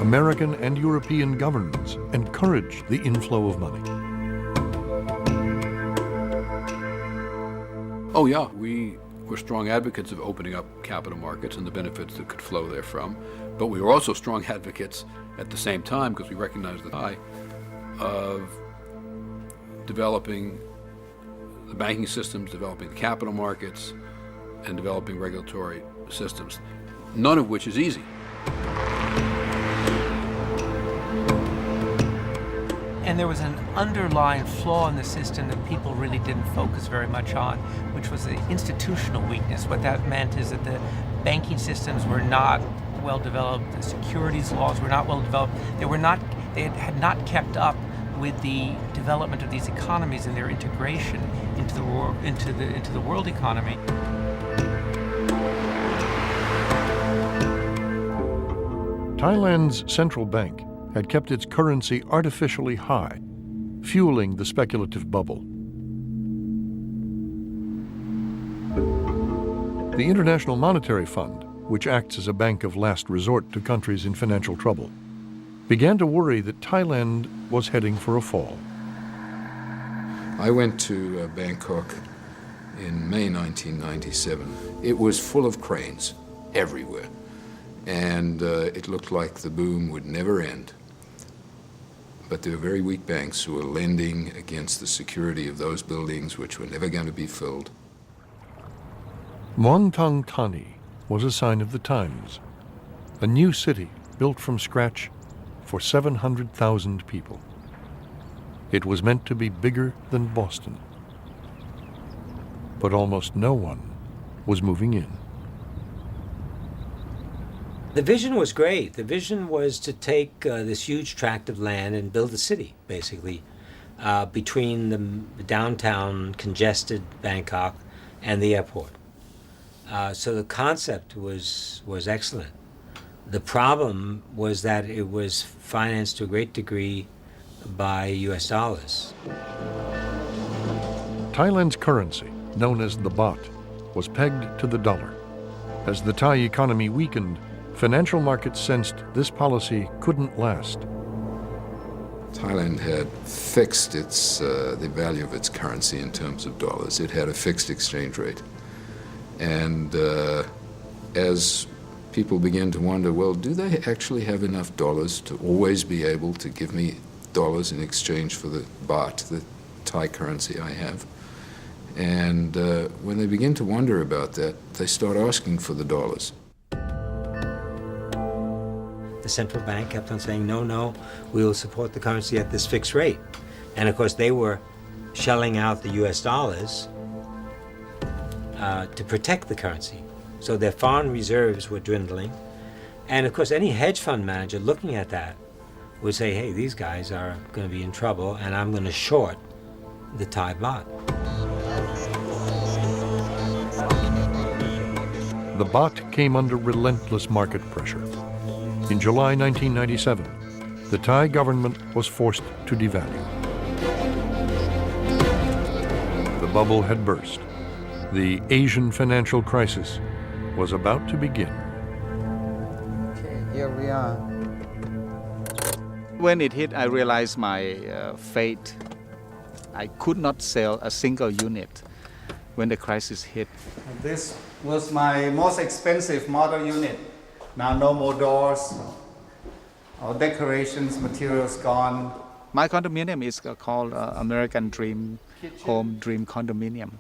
American and European governments encouraged the inflow of money. Oh yeah, we were strong advocates of opening up capital markets and the benefits that could flow therefrom, but we were also strong advocates at the same time, because we recognized the tie of developing the banking systems, developing the capital markets, and developing regulatory systems, none of which is easy. And there was an underlying flaw in the system that people really didn't focus very much on, which was the institutional weakness. What that meant is that the banking systems were not well developed, the securities laws were not well developed, they had not kept up with the development of these economies and their integration into the world economy. Thailand's central bank had kept its currency artificially high, fueling the speculative bubble. The International Monetary Fund, which acts as a bank of last resort to countries in financial trouble, began to worry that Thailand was heading for a fall. I went to Bangkok in May 1997. It was full of cranes everywhere, and it looked like the boom would never end. But there were very weak banks who were lending against the security of those buildings which were never going to be filled. Muang Thong Thani was a sign of the times, a new city built from scratch for 700,000 people. It was meant to be bigger than Boston, but almost no one was moving in. The vision was great. The vision was to take this huge tract of land and build a city, basically, between the downtown congested Bangkok and the airport. So the concept was excellent. The problem was that it was financed to a great degree by US dollars. Thailand's currency, known as the baht, was pegged to the dollar. As the Thai economy weakened, financial markets sensed this policy couldn't last. Thailand had fixed the value of its currency in terms of dollars. It had a fixed exchange rate. And as people began to wonder, well, do they actually have enough dollars to always be able to give me dollars in exchange for the baht, the Thai currency I have? And when they begin to wonder about that, they start asking for the dollars. The central bank kept on saying, no, we will support the currency at this fixed rate. And of course, they were shelling out the US dollars to protect the currency. So their foreign reserves were dwindling. And of course, any hedge fund manager looking at that would say, hey, these guys are going to be in trouble, and I'm going to short the Thai baht. The baht came under relentless market pressure. In July 1997, the Thai government was forced to devalue. The bubble had burst. The Asian financial crisis was about to begin. Okay, here we are. When it hit, I realized my fate. I could not sell a single unit when the crisis hit. This was my most expensive model unit. Now no more doors, all decorations, materials gone. My condominium is called American Dream. home dream condominium.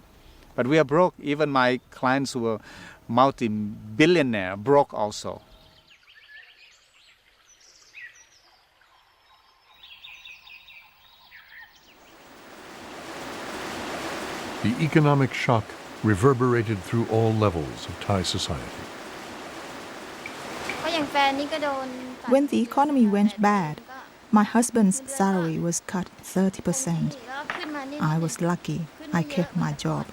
But we are broke. Even my clients who were multi-billionaire broke also. The economic shock reverberated through all levels of Thai society. When the economy went bad, my husband's salary was cut 30%. I was lucky. I kept my job,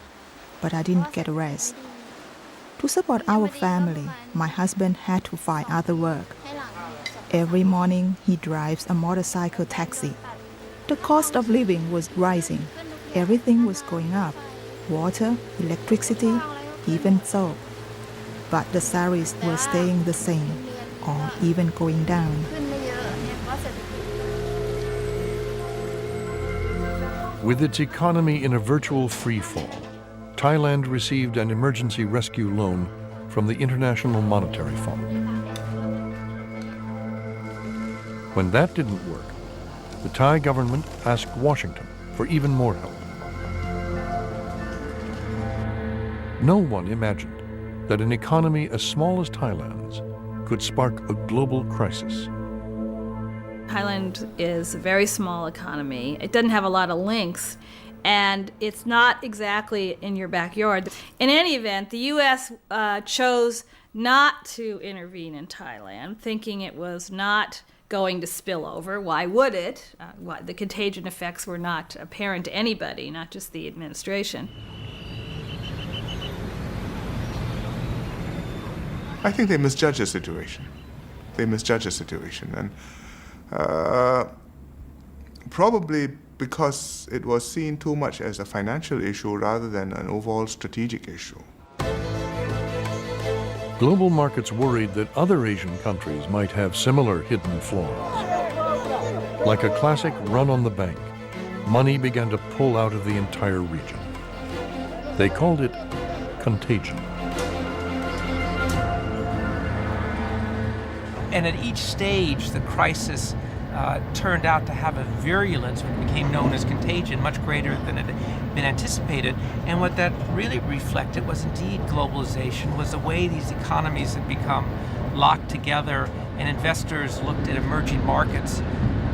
but I didn't get a raise. To support our family, my husband had to find other work. Every morning, he drives a motorcycle taxi. The cost of living was rising. Everything was going up. Water, electricity, even soap. But the salaries were staying the same, or even going down. With its economy in a virtual free-fall, Thailand received an emergency rescue loan from the International Monetary Fund. When that didn't work, the Thai government asked Washington for even more help. No one imagined that an economy as small as Thailand's could spark a global crisis. Thailand is a very small economy. It doesn't have a lot of links, and it's not exactly in your backyard. In any event, the U.S. chose not to intervene in Thailand, thinking it was not going to spill over. Why would it? The contagion effects were not apparent to anybody, not just the administration. I think they misjudged the situation. And probably because it was seen too much as a financial issue rather than an overall strategic issue. Global markets worried that other Asian countries might have similar hidden flaws. Like a classic run on the bank, money began to pull out of the entire region. They called it contagion. And at each stage, the crisis turned out to have a virulence, which became known as contagion, much greater than had been anticipated. And what that really reflected was indeed globalization, was the way these economies had become locked together, and investors looked at emerging markets.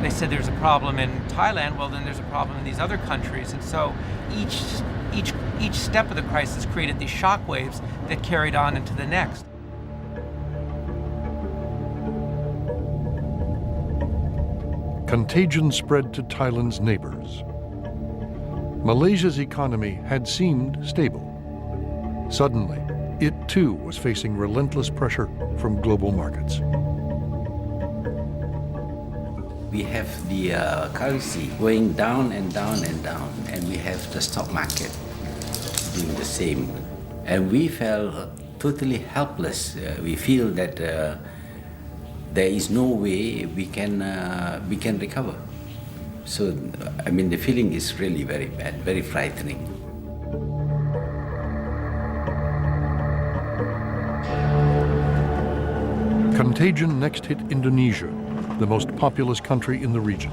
They said there's a problem in Thailand, well then there's a problem in these other countries. And so each step of the crisis created these shock waves that carried on into the next. Contagion spread to Thailand's neighbors. Malaysia's economy had seemed stable. Suddenly, it too was facing relentless pressure from global markets. We have the currency going down and down and down, and we have the stock market doing the same. And we felt totally helpless. We feel that there is no way we can recover. So, I mean, the feeling is really very bad, very frightening. Contagion next hit Indonesia, the most populous country in the region.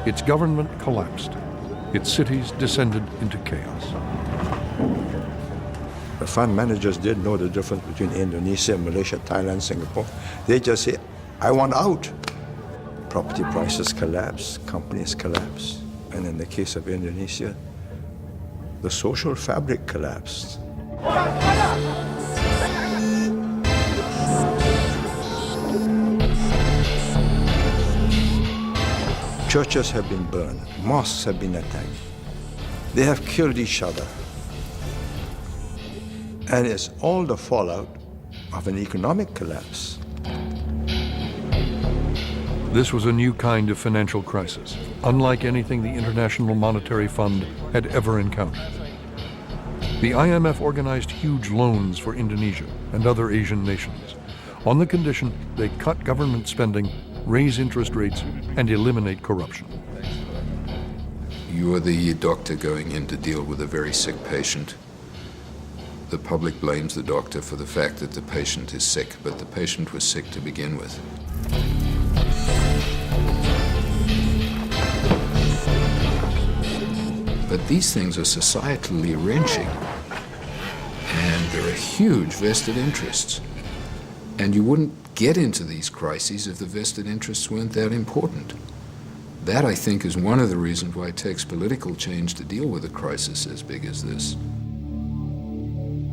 Its government collapsed. Its cities descended into chaos. The fund managers did know the difference between Indonesia, Malaysia, Thailand, Singapore. They just say, I want out. Property prices collapse, companies collapse. And in the case of Indonesia, the social fabric collapsed. Churches have been burned, mosques have been attacked. They have killed each other. And it's all the fallout of an economic collapse. This was a new kind of financial crisis, unlike anything the International Monetary Fund had ever encountered. The IMF organized huge loans for Indonesia and other Asian nations, on the condition they cut government spending, raise interest rates, and eliminate corruption. You are the doctor going in to deal with a very sick patient. The public blames the doctor for the fact that the patient is sick, but the patient was sick to begin with. But these things are societally wrenching, and there are huge vested interests. And you wouldn't get into these crises if the vested interests weren't that important. That, I think, is one of the reasons why it takes political change to deal with a crisis as big as this.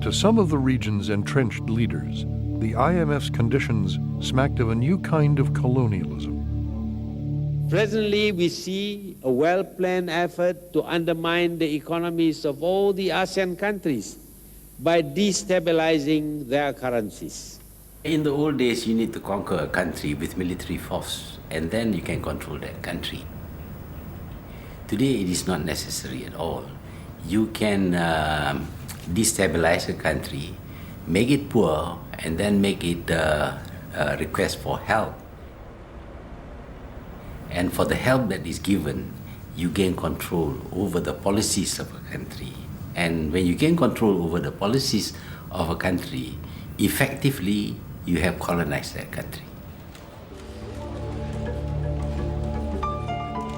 To some of the region's entrenched leaders, the IMF's conditions smacked of a new kind of colonialism. Presently, we see a well-planned effort to undermine the economies of all the ASEAN countries by destabilizing their currencies. In the old days, you need to conquer a country with military force, and then you can control that country. Today, it is not necessary at all. You can destabilize a country, make it poor, and then make it request for help. And for the help that is given, you gain control over the policies of a country. And when you gain control over the policies of a country, effectively, you have colonized that country.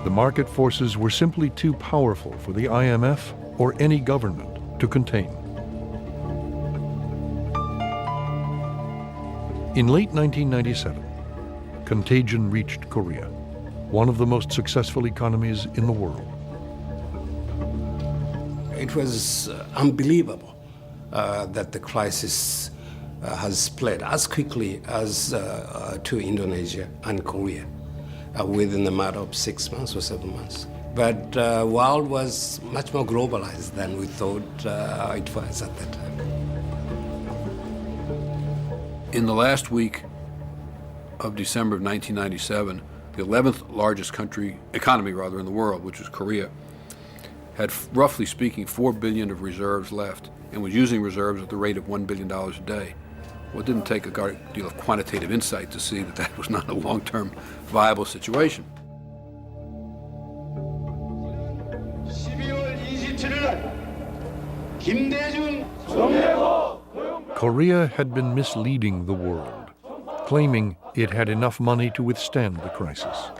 The market forces were simply too powerful for the IMF or any government to contain. In late 1997, contagion reached Korea, one of the most successful economies in the world. It was unbelievable that the crisis has spread as quickly as to Indonesia and Korea within a matter of 6 months or 7 months. But the world was much more globalized than we thought it was at that time. In the last week of December of 1997, the 11th largest economy in the world, which was Korea, had, roughly speaking, 4 billion of reserves left and was using reserves at the rate of $1 billion a day. Well, it didn't take a great deal of quantitative insight to see that that was not a long-term viable situation. Korea had been misleading the world, claiming it had enough money to withstand the crisis.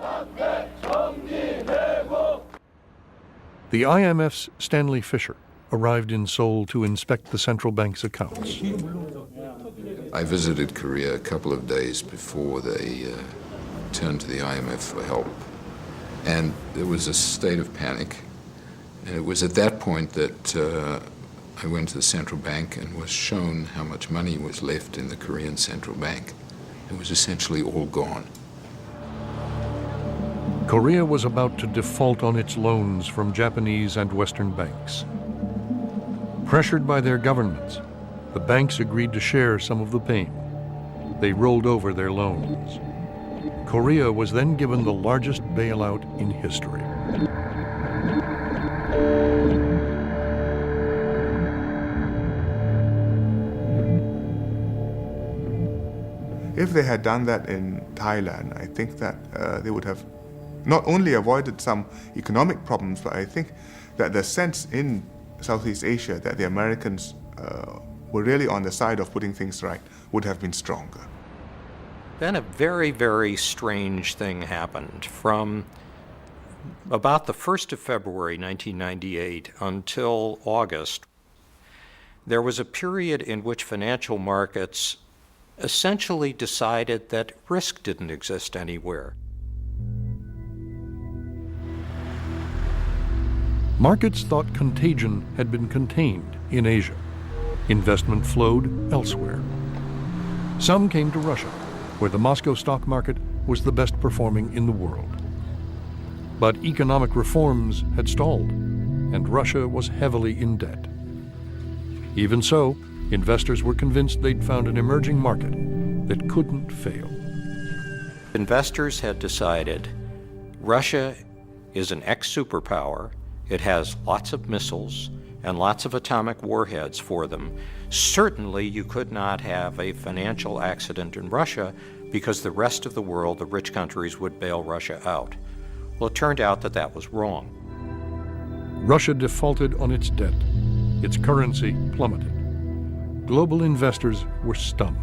The IMF's Stanley Fischer arrived in Seoul to inspect the central bank's accounts. I visited Korea a couple of days before they turned to the IMF for help. And there was a state of panic. And it was at that point that I went to the central bank and was shown how much money was left in the Korean central bank. It was essentially all gone. Korea was about to default on its loans from Japanese and Western banks. Pressured by their governments, the banks agreed to share some of the pain. They rolled over their loans. Korea was then given the largest bailout in history. If they had done that in Thailand, I think that they would have not only avoided some economic problems, but I think that the sense in Southeast Asia that the Americans were really on the side of putting things right would have been stronger. Then a very, very strange thing happened. From about the 1st of February 1998 until August, there was a period in which financial markets essentially decided that risk didn't exist anywhere. Markets thought contagion had been contained in Asia. Investment flowed elsewhere. Some came to Russia, where the Moscow stock market was the best performing in the world. But economic reforms had stalled, and Russia was heavily in debt. Even so, investors were convinced they'd found an emerging market that couldn't fail. Investors had decided Russia is an ex-superpower. It has lots of missiles and lots of atomic warheads for them. Certainly you could not have a financial accident in Russia because the rest of the world, the rich countries, would bail Russia out. Well, it turned out that that was wrong. Russia defaulted on its debt. Its currency plummeted. Global investors were stunned.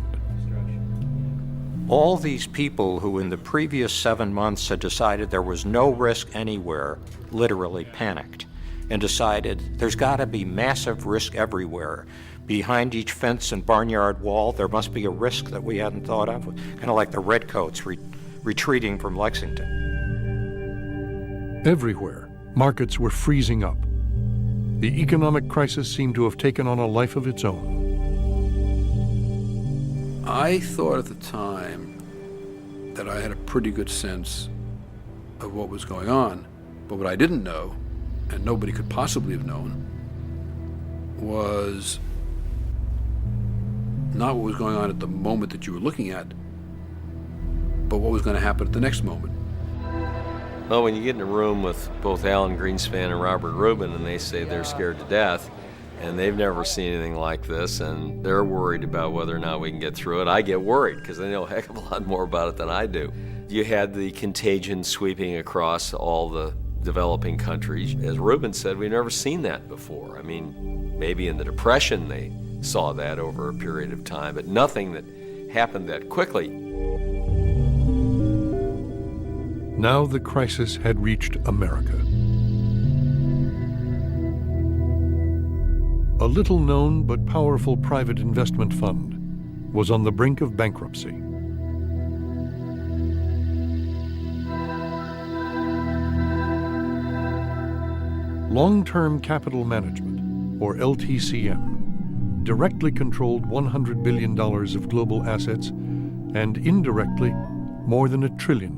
All these people who in the previous 7 months had decided there was no risk anywhere literally panicked. and decided there's got to be massive risk everywhere. Behind each fence and barnyard wall, there must be a risk that we hadn't thought of, kind of like the redcoats retreating from Lexington. Everywhere, markets were freezing up. The economic crisis seemed to have taken on a life of its own. I thought at the time that I had a pretty good sense of what was going on, but what I didn't know, and nobody could possibly have known, was not what was going on at the moment that you were looking at, but what was going to happen at the next moment. Well, when you get in a room with both Alan Greenspan and Robert Rubin and they say they're scared to death and they've never seen anything like this and they're worried about whether or not we can get through it, I get worried because they know a heck of a lot more about it than I do. You had the contagion sweeping across all the developing countries. As Rubin said, we've never seen that before. I mean, maybe in the Depression they saw that over a period of time, but nothing that happened that quickly. Now the crisis had reached America. A little-known but powerful private investment fund was on the brink of bankruptcy. Long-Term Capital Management, or LTCM, directly controlled $100 billion of global assets and indirectly more than $1 trillion.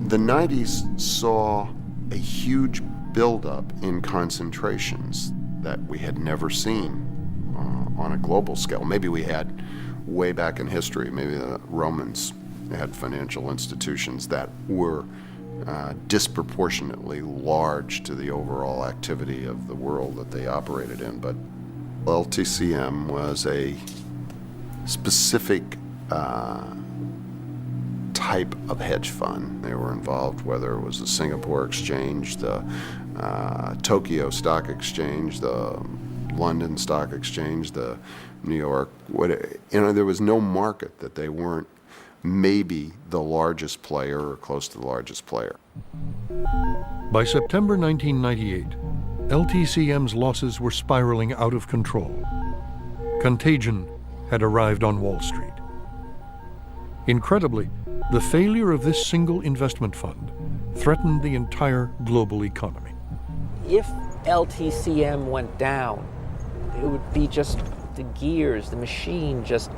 The 90s saw a huge buildup in concentrations that we had never seen on a global scale. Maybe we had way back in history, maybe the Romans had financial institutions that were disproportionately large to the overall activity of the world that they operated in. But LTCM was a specific type of hedge fund. They were involved, whether it was the Singapore Exchange, the Tokyo Stock Exchange, the London Stock Exchange, the New York, there was no market that they weren't maybe the largest player or close to the largest player. By September 1998, LTCM's losses were spiraling out of control. Contagion had arrived on Wall Street. Incredibly, the failure of this single investment fund threatened the entire global economy. If LTCM went down, it would be just the gears, the machine just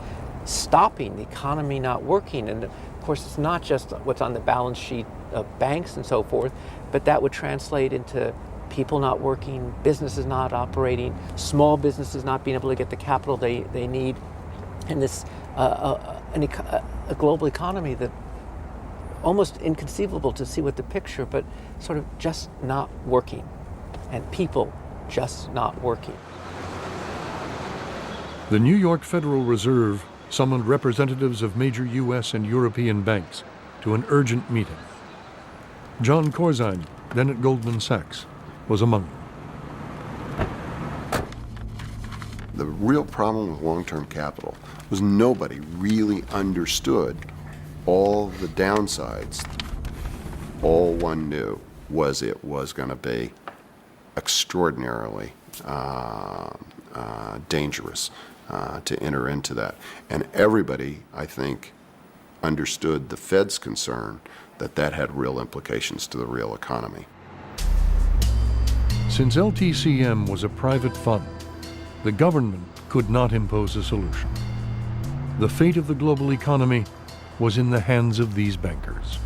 stopping, the economy not working. And of course, it's not just what's on the balance sheet of banks and so forth, but that would translate into people not working, businesses not operating, small businesses not being able to get the capital they need, and this a global economy that almost inconceivable to see what the picture, but sort of just not working, and people just not working. The New York Federal Reserve summoned representatives of major U.S. and European banks to an urgent meeting. John Corzine, then at Goldman Sachs, was among them. The real problem with long-term capital was nobody really understood all the downsides. All one knew was it was going to be extraordinarily dangerous to enter into that. And everybody, I think, understood the Fed's concern that that had real implications to the real economy. Since LTCM was a private fund, the government could not impose a solution. The fate of the global economy was in the hands of these bankers.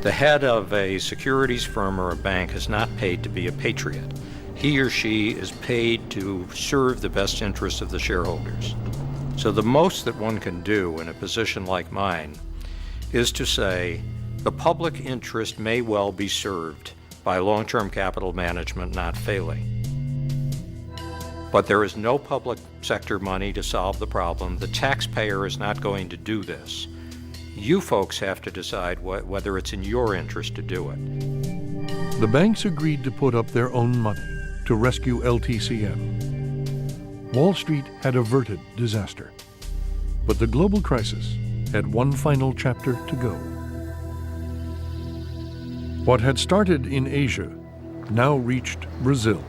The head of a securities firm or a bank is not paid to be a patriot. He or she is paid to serve the best interests of the shareholders. So the most that one can do in a position like mine is to say the public interest may well be served by long-term capital management not failing. But there is no public sector money to solve the problem. The taxpayer is not going to do this. You folks have to decide whether it's in your interest to do it. The banks agreed to put up their own money to rescue LTCM. Wall Street had averted disaster, but the global crisis had one final chapter to go. What had started in Asia now reached Brazil,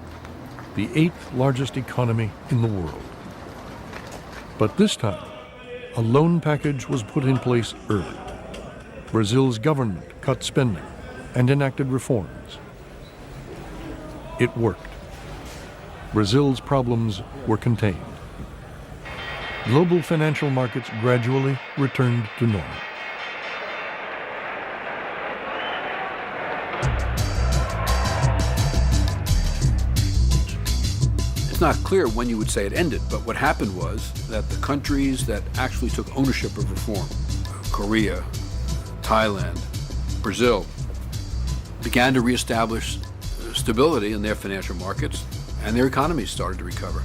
the 8th largest economy in the world. But this time, a loan package was put in place early. Brazil's government cut spending and enacted reforms. It worked. Brazil's problems were contained. Global financial markets gradually returned to normal. It's not clear when you would say it ended, but what happened was that the countries that actually took ownership of reform, Korea, Thailand, Brazil, began to reestablish stability in their financial markets, and their economies started to recover.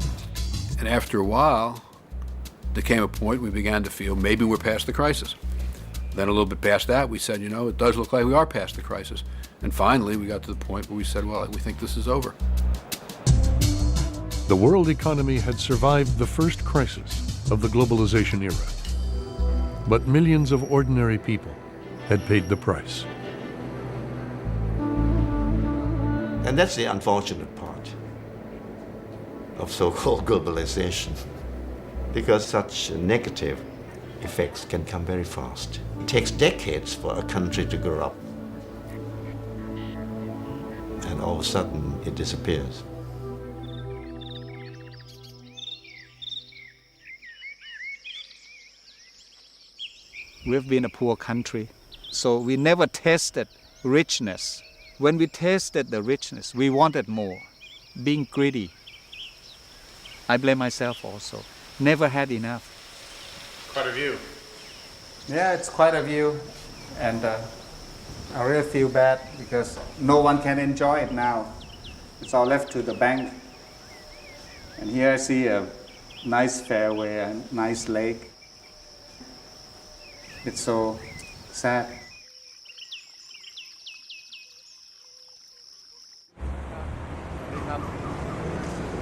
And after a while, there came a point we began to feel maybe we're past the crisis. Then a little bit past that, we said, it does look like we are past the crisis. And finally, we got to the point where we said, well, we think this is over. The world economy had survived the first crisis of the globalization era. But millions of ordinary people had paid the price. And that's the unfortunate part of so-called globalization, because such negative effects can come very fast. It takes decades for a country to grow up, and all of a sudden it disappears. We've been a poor country, so we never tasted richness. When we tasted the richness, we wanted more, being greedy. I blame myself also. Never had enough. Quite a view. Yeah, it's quite a view, and I really feel bad because no one can enjoy it now. It's all left to the bank. And here I see a nice fairway and nice lake. It's so sad.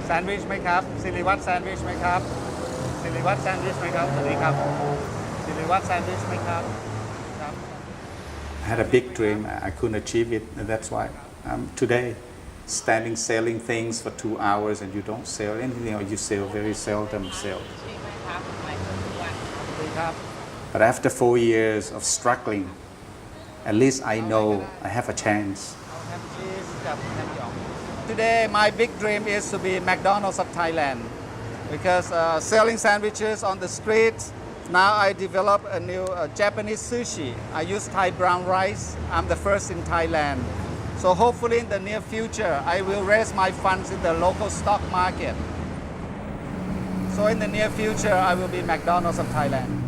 Sandwich ไหมครับศิริวัฒน์ sandwich ไหมครับศิริวัฒน์ sandwich ไหมครับสวัสดีครับศิริวัฒน์ sandwich ไหมครับ I had a big dream. I couldn't achieve it, and that's why today standing selling things for 2 hours and you don't sell anything, or you sell very seldom sell. But after 4 years of struggling, at least I know I have a chance. Today, my big dream is to be McDonald's of Thailand, because selling sandwiches on the streets, now I develop a new Japanese sushi. I use Thai brown rice. I'm the first in Thailand. So hopefully in the near future, I will raise my funds in the local stock market. So in the near future, I will be McDonald's of Thailand.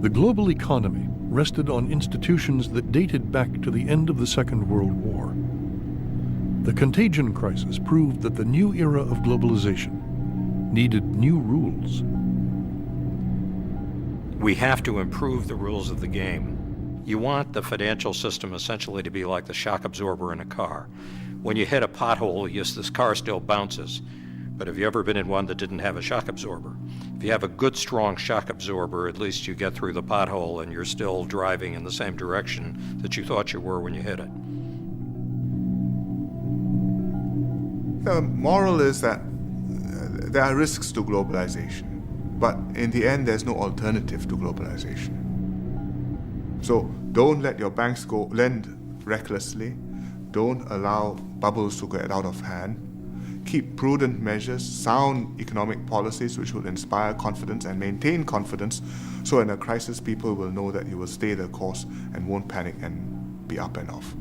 The global economy rested on institutions that dated back to the end of the Second World War. The contagion crisis proved that the new era of globalization needed new rules. We have to improve the rules of the game. You want the financial system essentially to be like the shock absorber in a car. When you hit a pothole, yes, this car still bounces. But have you ever been in one that didn't have a shock absorber? If you have a good, strong shock absorber, at least you get through the pothole and you're still driving in the same direction that you thought you were when you hit it. The moral is that there are risks to globalization, but in the end, there's no alternative to globalization. So don't let your banks lend recklessly. Don't allow bubbles to get out of hand. Keep prudent measures, sound economic policies which will inspire confidence and maintain confidence, so in a crisis people will know that you will stay the course and won't panic and be up and off.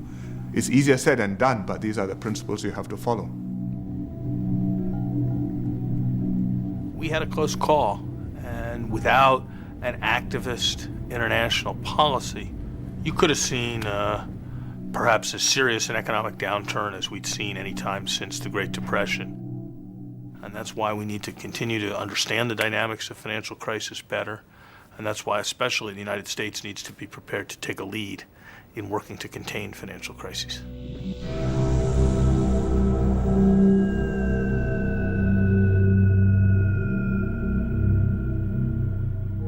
It's easier said than done, but these are the principles you have to follow. We had a close call, and without an activist international policy, you could have seen perhaps as serious an economic downturn as we'd seen any time since the Great Depression. And that's why we need to continue to understand the dynamics of financial crisis better. And that's why especially the United States needs to be prepared to take a lead in working to contain financial crises.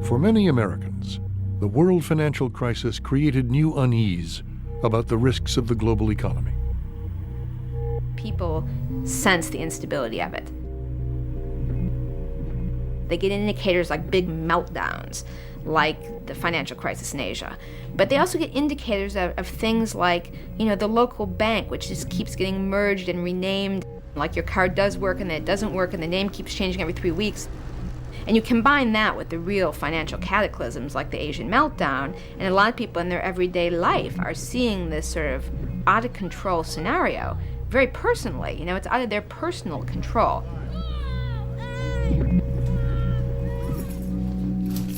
For many Americans, the world financial crisis created new unease about the risks of the global economy. People sense the instability of it. They get indicators like big meltdowns, like the financial crisis in Asia. But they also get indicators of things like, the local bank, which just keeps getting merged and renamed. Like your card does work and then it doesn't work and the name keeps changing every 3 weeks. And you combine that with the real financial cataclysms like the Asian meltdown, and a lot of people in their everyday life are seeing this sort of out-of-control scenario very personally. It's out of their personal control.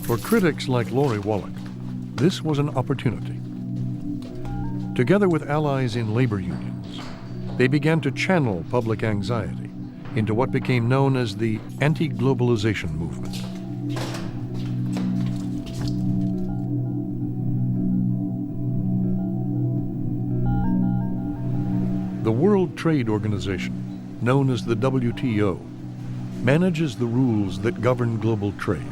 For critics like Lori Wallach, this was an opportunity. Together with allies in labor unions, they began to channel public anxiety into what became known as the anti-globalization movement. The World Trade Organization, known as the WTO, manages the rules that govern global trade.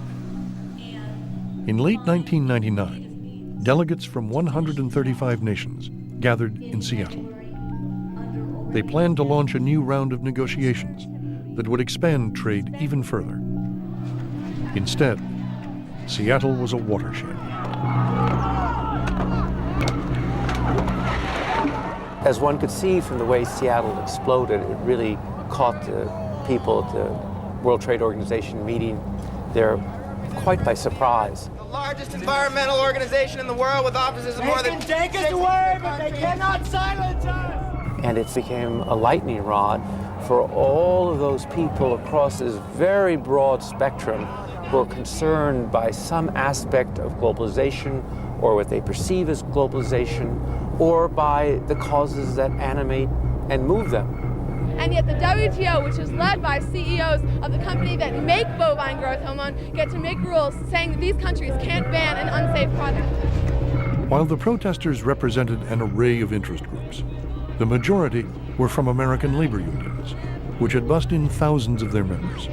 In late 1999, delegates from 135 nations gathered in Seattle. They planned to launch a new round of negotiations that would expand trade even further. Instead, Seattle was a watershed. As one could see from the way Seattle exploded, it really caught the people at the World Trade Organization meeting there quite by surprise. The largest environmental organization in the world with offices of more than... They can take us away, but they cannot silence us! And it became a lightning rod for all of those people across this very broad spectrum who are concerned by some aspect of globalization or what they perceive as globalization or by the causes that animate and move them. And yet the WTO, which is led by CEOs of the company that make bovine growth hormone, get to make rules saying that these countries can't ban an unsafe product. While the protesters represented an array of interest groups, the majority were from American labor unions, which had bussed in thousands of their members.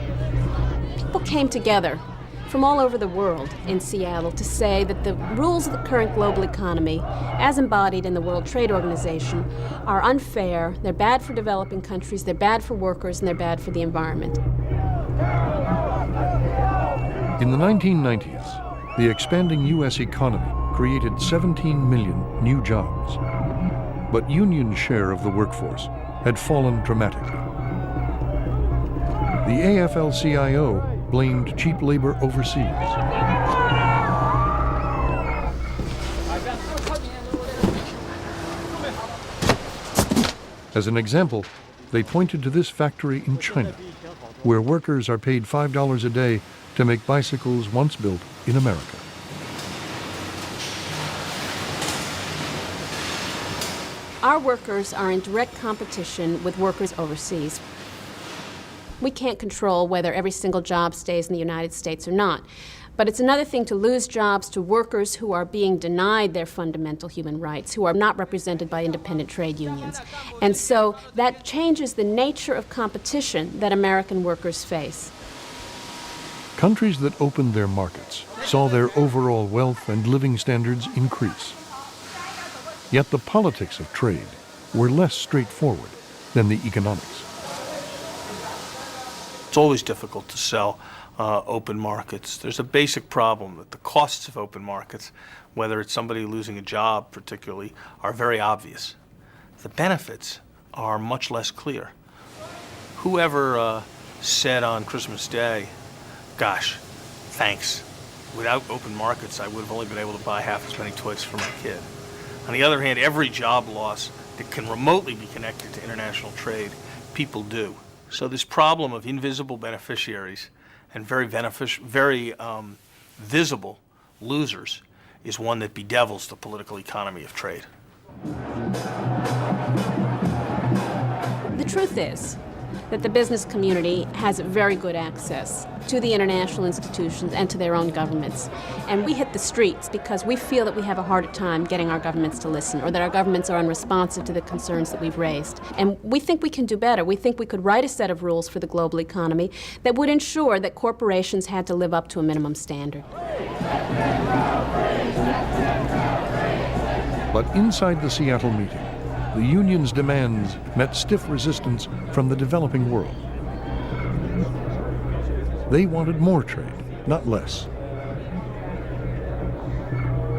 People came together from all over the world in Seattle to say that the rules of the current global economy, as embodied in the World Trade Organization, are unfair, they're bad for developing countries, they're bad for workers, and they're bad for the environment. In the 1990s, the expanding U.S. economy created 17 million new jobs. But union share of the workforce had fallen dramatically. The AFL-CIO blamed cheap labor overseas. As an example, they pointed to this factory in China, where workers are paid $5 a day to make bicycles once built in America. Our workers are in direct competition with workers overseas. We can't control whether every single job stays in the United States or not. But it's another thing to lose jobs to workers who are being denied their fundamental human rights, who are not represented by independent trade unions. And so that changes the nature of competition that American workers face. Countries that opened their markets saw their overall wealth and living standards increase. Yet the politics of trade were less straightforward than the economics. It's always difficult to sell open markets. There's a basic problem that the costs of open markets, whether it's somebody losing a job particularly, are very obvious. The benefits are much less clear. Whoever said on Christmas Day, gosh, thanks. Without open markets, I would have only been able to buy half as many toys for my kid. On the other hand, every job loss that can remotely be connected to international trade, people do. So this problem of invisible beneficiaries and very visible losers is one that bedevils the political economy of trade. The truth is that the business community has very good access to the international institutions and to their own governments. And we hit the streets because we feel that we have a harder time getting our governments to listen, or that our governments are unresponsive to the concerns that we've raised. And we think we can do better. We think we could write a set of rules for the global economy that would ensure that corporations had to live up to a minimum standard. But inside the Seattle meeting, the union's demands met stiff resistance from the developing world. They wanted more trade, not less.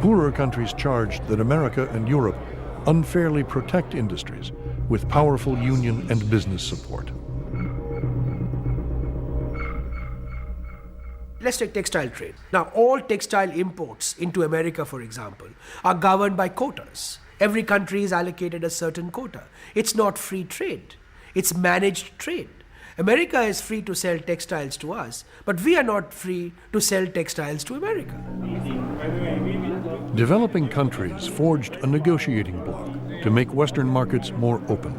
Poorer countries charged that America and Europe unfairly protect industries with powerful union and business support. Let's take textile trade. Now, all textile imports into America, for example, are governed by quotas. Every country is allocated a certain quota. It's not free trade. It's managed trade. America is free to sell textiles to us, but we are not free to sell textiles to America. Developing countries forged a negotiating bloc to make Western markets more open.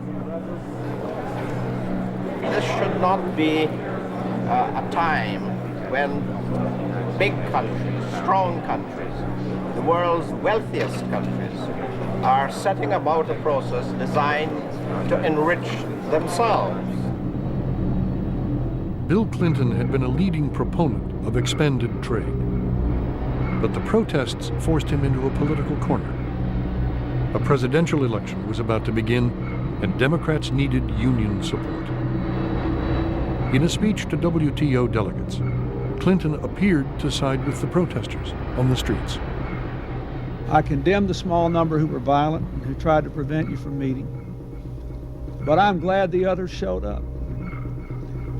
This should not be a time when big countries, strong countries, the world's wealthiest countries, are setting about a process designed to enrich themselves. Bill Clinton had been a leading proponent of expanded trade, but the protests forced him into a political corner. A presidential election was about to begin, and Democrats needed union support. In a speech to WTO delegates, Clinton appeared to side with the protesters on the streets. I condemn the small number who were violent and who tried to prevent you from meeting. But I'm glad the others showed up,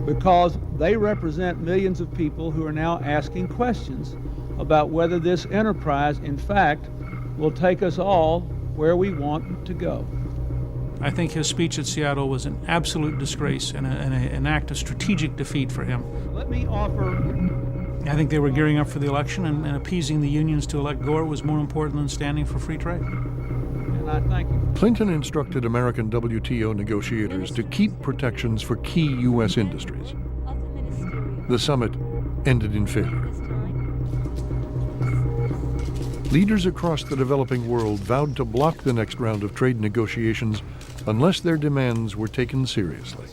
because they represent millions of people who are now asking questions about whether this enterprise, in fact, will take us all where we want to go. I think his speech at Seattle was an absolute disgrace and an act of strategic defeat for him. Let me offer... I think they were gearing up for the election, and appeasing the unions to elect Gore was more important than standing for free trade. And I thank you. Clinton instructed American WTO negotiators to keep protections for key U.S. industries. The summit ended in failure. Leaders across the developing world vowed to block the next round of trade negotiations unless their demands were taken seriously.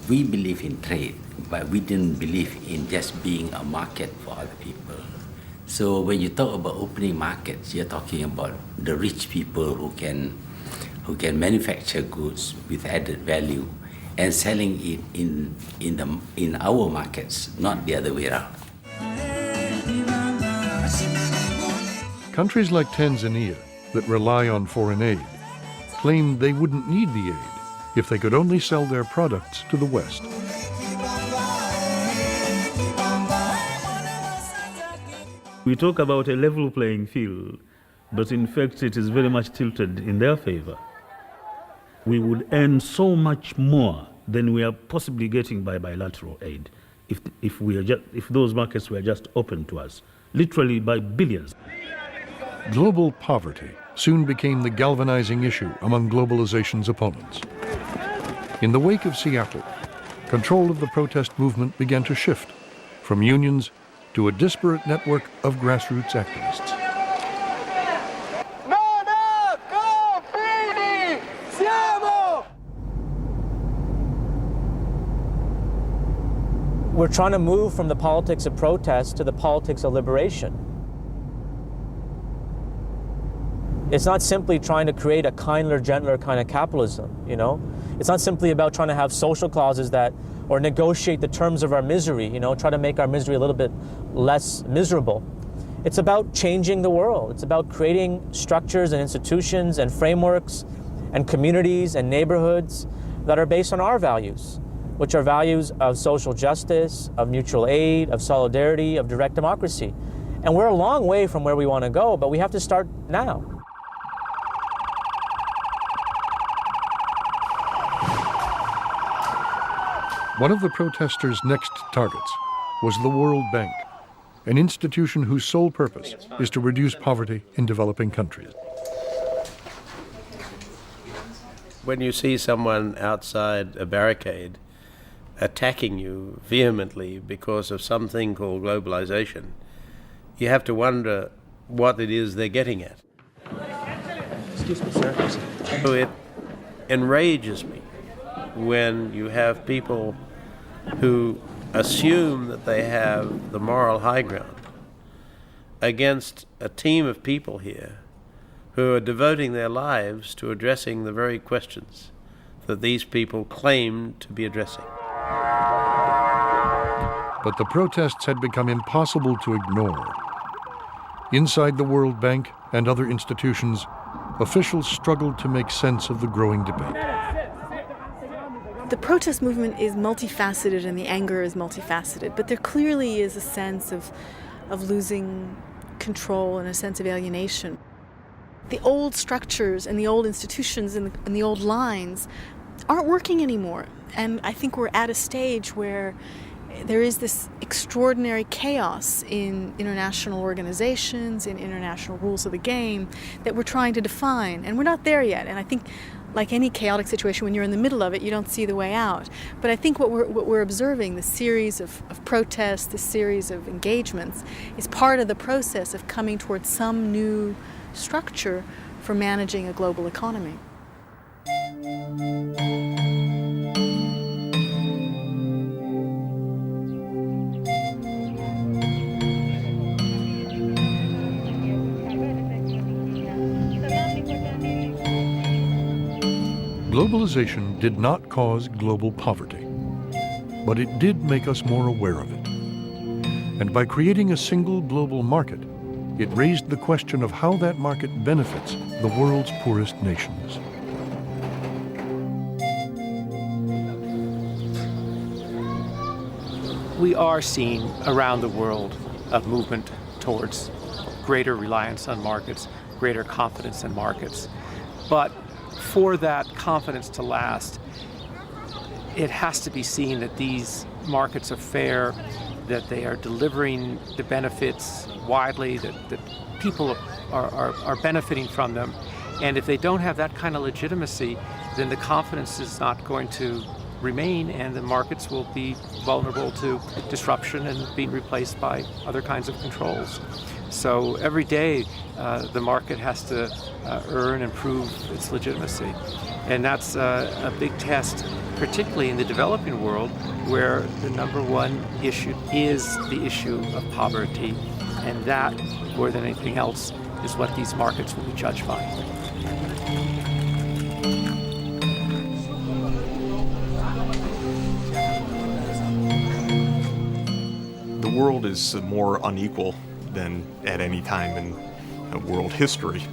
We believe in trade, but we didn't believe in just being a market for other people. So when you talk about opening markets, you're talking about the rich people who can manufacture goods with added value and selling it in our markets, not the other way around. Countries like Tanzania, that rely on foreign aid, claimed they wouldn't need the aid if they could only sell their products to the West. We talk about a level playing field, but in fact it is very much tilted in their favor. We would earn so much more than we are possibly getting by bilateral aid if those markets were just open to us, literally by billions. Global poverty soon became the galvanizing issue among globalization's opponents. In the wake of Seattle, control of the protest movement began to shift from unions to a disparate network of grassroots activists. We're trying to move from the politics of protest to the politics of liberation. It's not simply trying to create a kinder, gentler kind of capitalism, you know? It's not simply about trying to have social clauses or negotiate the terms of our misery, try to make our misery a little bit less miserable. It's about changing the world. It's about creating structures and institutions and frameworks and communities and neighborhoods that are based on our values, which are values of social justice, of mutual aid, of solidarity, of direct democracy. And we're a long way from where we want to go, but we have to start now. One of the protesters' next targets was the World Bank, an institution whose sole purpose is to reduce poverty in developing countries. When you see someone outside a barricade attacking you vehemently because of something called globalization, you have to wonder what it is they're getting at. Excuse me, sir. So it enrages me when you have people who assume that they have the moral high ground against a team of people here who are devoting their lives to addressing the very questions that these people claim to be addressing. But the protests had become impossible to ignore. Inside the World Bank and other institutions, officials struggled to make sense of the growing debate. The protest movement is multifaceted and the anger is multifaceted, but there clearly is a sense of losing control and a sense of alienation. The old structures and the old institutions and the old lines aren't working anymore. And I think we're at a stage where there is this extraordinary chaos in international organizations, in international rules of the game that we're trying to define. And we're not there yet. And I think, like any chaotic situation, when you're in the middle of it, you don't see the way out. But I think what we're observing, the series of protests, the series of engagements, is part of the process of coming towards some new structure for managing a global economy. Globalization did not cause global poverty, but it did make us more aware of it. And by creating a single global market, it raised the question of how that market benefits the world's poorest nations. We are seeing around the world a movement towards greater reliance on markets, greater confidence in markets. But for that confidence to last, it has to be seen that these markets are fair, that they are delivering the benefits widely, that people are benefiting from them. And if they don't have that kind of legitimacy, then the confidence is not going to remain, and the markets will be vulnerable to disruption and being replaced by other kinds of controls. So every day, the market has to earn and prove its legitimacy. And that's a big test, particularly in the developing world, where the number one issue is the issue of poverty. And that, more than anything else, is what these markets will be judged by. The world is more unequal than at any time in world history.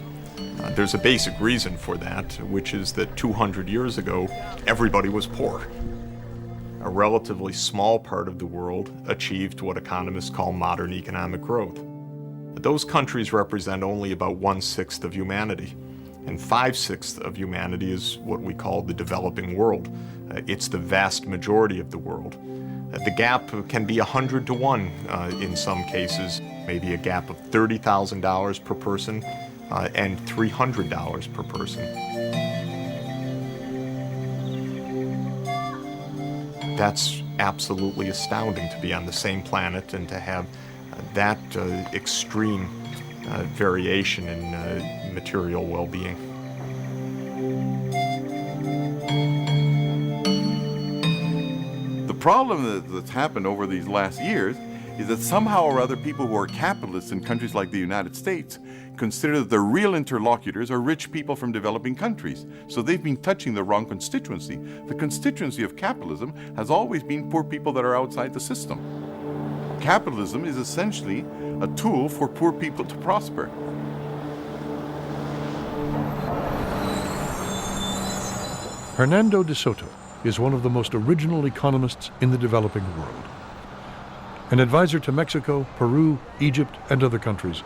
There's a basic reason for that, which is that 200 years ago, everybody was poor. A relatively small part of the world achieved what economists call modern economic growth. But those countries represent only about 1/6 of humanity, and 5/6 of humanity is what we call the developing world. It's the vast majority of the world. The gap can be 100 to 1 in some cases, maybe a gap of $30,000 per person and $300 per person. That's absolutely astounding, to be on the same planet and to have that extreme variation in material well-being. The problem that's happened over these last years is that somehow or other people who are capitalists in countries like the United States consider that the real interlocutors are rich people from developing countries. So they've been touching the wrong constituency. The constituency of capitalism has always been poor people that are outside the system. Capitalism is essentially a tool for poor people to prosper. Hernando de Soto is one of the most original economists in the developing world. An advisor to Mexico, Peru, Egypt, and other countries,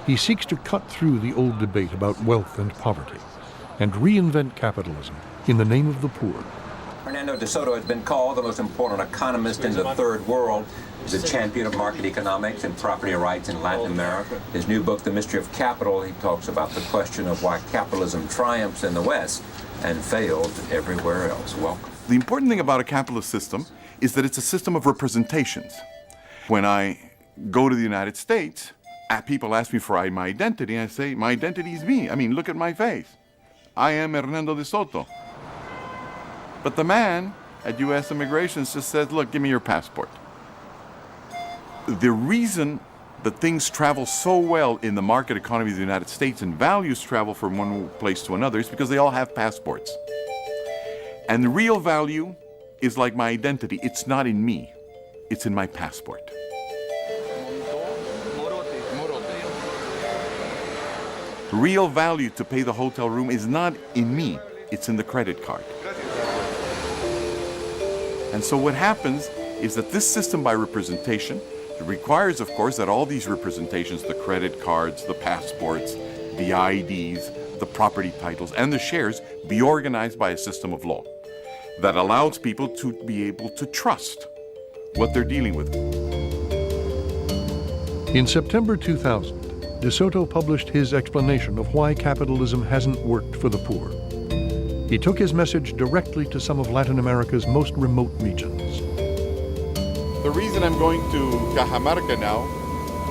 he seeks to cut through the old debate about wealth and poverty and reinvent capitalism in the name of the poor. Hernando de Soto has been called the most important economist in the third world. He's a champion of market economics and property rights in Latin America. His new book, The Mystery of Capital, he talks about the question of why capitalism triumphs in the West and fails everywhere else. Welcome. The important thing about a capitalist system is that it's a system of representations. When I go to the United States, people ask me for my identity, and I say, my identity is me. I mean, look at my face. I am Hernando de Soto. But the man at U.S. Immigration just says, look, give me your passport. The reason that things travel so well in the market economy of the United States and values travel from one place to another is because they all have passports. And the real value is like my identity. It's not in me. It's in my passport. Real value to pay the hotel room is not in me. It's in the credit card. And so what happens is that this system by representation requires, of course, that all these representations, the credit cards, the passports, the IDs, the property titles, and the shares be organized by a system of law that allows people to be able to trust what they're dealing with. In September 2000, De Soto published his explanation of why capitalism hasn't worked for the poor. He took his message directly to some of Latin America's most remote regions. The reason I'm going to Cajamarca now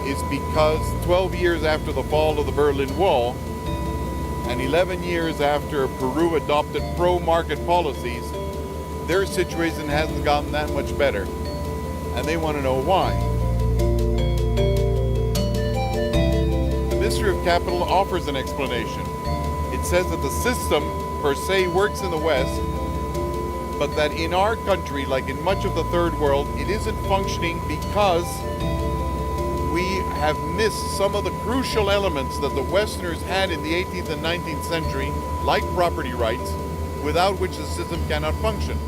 is because 12 years after the fall of the Berlin Wall and 11 years after Peru adopted pro-market policies, their situation hasn't gotten that much better, and they want to know why. The Mystery of Capital offers an explanation. It says that the system per se works in the West, but that in our country, like in much of the third world, it isn't functioning because we have missed some of the crucial elements that the Westerners had in the 18th and 19th century, like property rights, without which the system cannot function.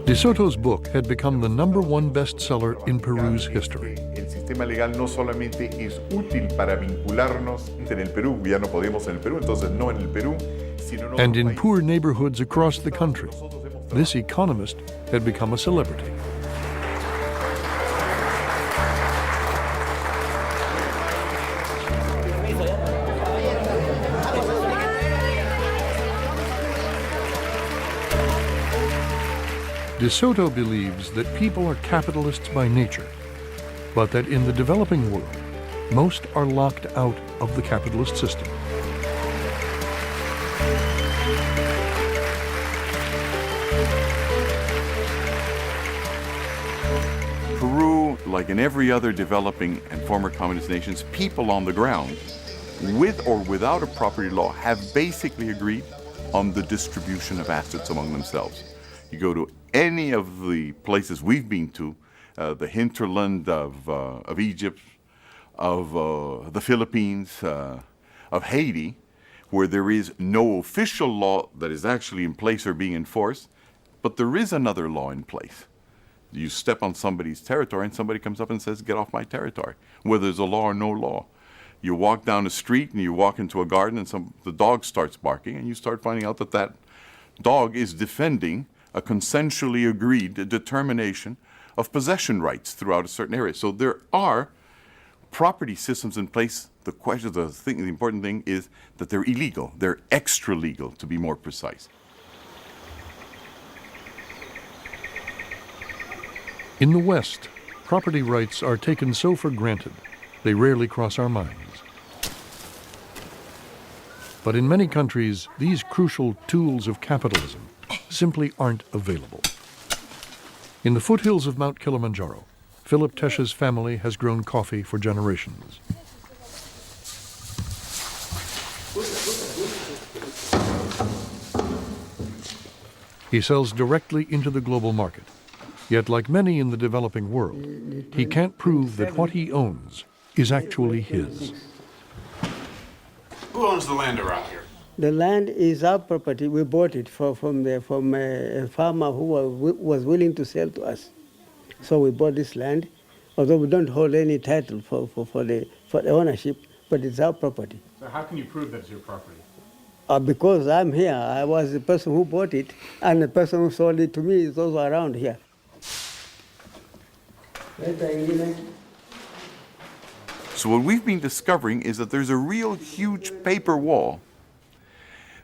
De Soto's book had become the &1 bestseller in Peru's history. El sistema legal no solamente es útil para vincularnos en el Perú, ya no podemos en el Perú, entonces no en el Perú, sino en And in poor neighborhoods across the country, this economist had become a celebrity. De Soto believes that people are capitalists by nature, but that in the developing world, most are locked out of the capitalist system. Peru, like in every other developing and former communist nations, people on the ground, with or without a property law, have basically agreed on the distribution of assets among themselves. You go to any of the places we've been to, the hinterland of Egypt, of the Philippines, of Haiti, where there is no official law that is actually in place or being enforced, but there is another law in place. You step on somebody's territory and somebody comes up and says, get off my territory, whether there's a law or no law. You walk down the street and you walk into a garden and the dog starts barking, and you start finding out that that dog is defending a consensually agreed determination of possession rights throughout a certain area. So there are property systems in place. The important thing is that they're illegal. They're extra legal, to be more precise. In the West, property rights are taken so for granted, they rarely cross our minds. But in many countries, these crucial tools of capitalism simply aren't available. In the foothills of Mount Kilimanjaro, Philip Tesch's family has grown coffee for generations. He sells directly into the global market. Yet, like many in the developing world, he can't prove that what he owns is actually his. Who owns the land around here? The land is our property. We bought it from a farmer who was willing to sell to us. So we bought this land, although we don't hold any title for the ownership, but it's our property. So how can you prove that it's your property? Because I'm here. I was the person who bought it, and the person who sold it to me is also around here. So what we've been discovering is that there's a real huge paper wall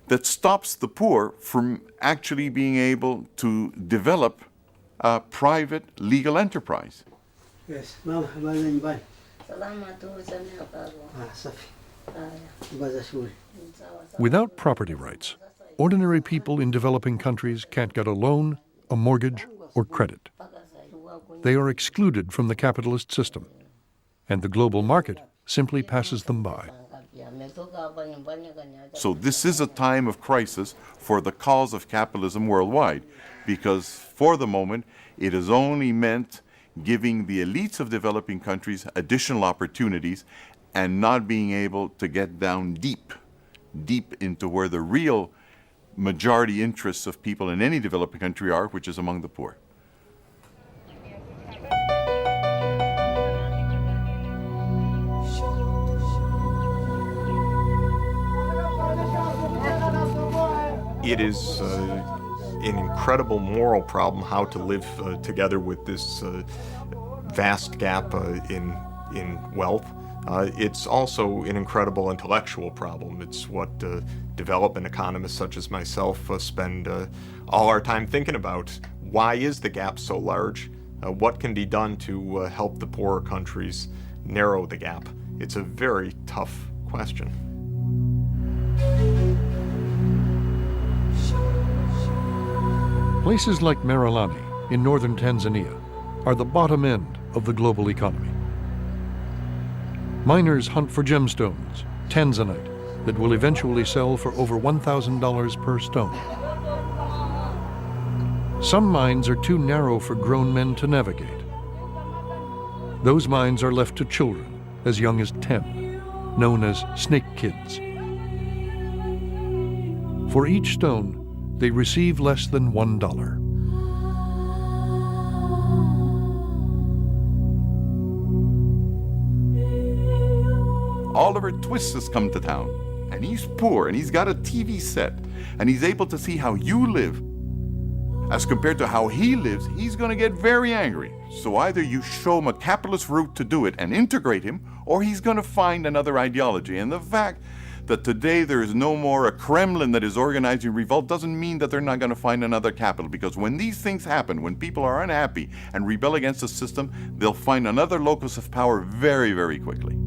that stops the poor from actually being able to develop a private legal enterprise. Yes. Without property rights, ordinary people in developing countries can't get a loan, a mortgage, or credit. They are excluded from the capitalist system, and the global market simply passes them by. So this is a time of crisis for the cause of capitalism worldwide, because for the moment it has only meant giving the elites of developing countries additional opportunities and not being able to get down deep into where the real majority interests of people in any developing country are, which is among the poor. It is an incredible moral problem how to live together with this vast gap in wealth. It's also an incredible intellectual problem. It's what development economists such as myself spend all our time thinking about. Why is the gap so large? What can be done to help the poorer countries narrow the gap? It's a very tough question. Places like Merelani in northern Tanzania are the bottom end of the global economy. Miners hunt for gemstones, tanzanite, that will eventually sell for over $1,000 per stone. Some mines are too narrow for grown men to navigate. Those mines are left to children as young as 10, known as snake kids. For each stone, they receive less than $1. Oliver Twist has come to town, and he's poor, and he's got a TV set, and he's able to see how you live. As compared to how he lives, he's going to get very angry. So either you show him a capitalist route to do it and integrate him, or he's going to find another ideology. And the fact that today there is no more a Kremlin that is organizing revolt doesn't mean that they're not going to find another capital, because when these things happen, when people are unhappy and rebel against the system, they'll find another locus of power very, very quickly.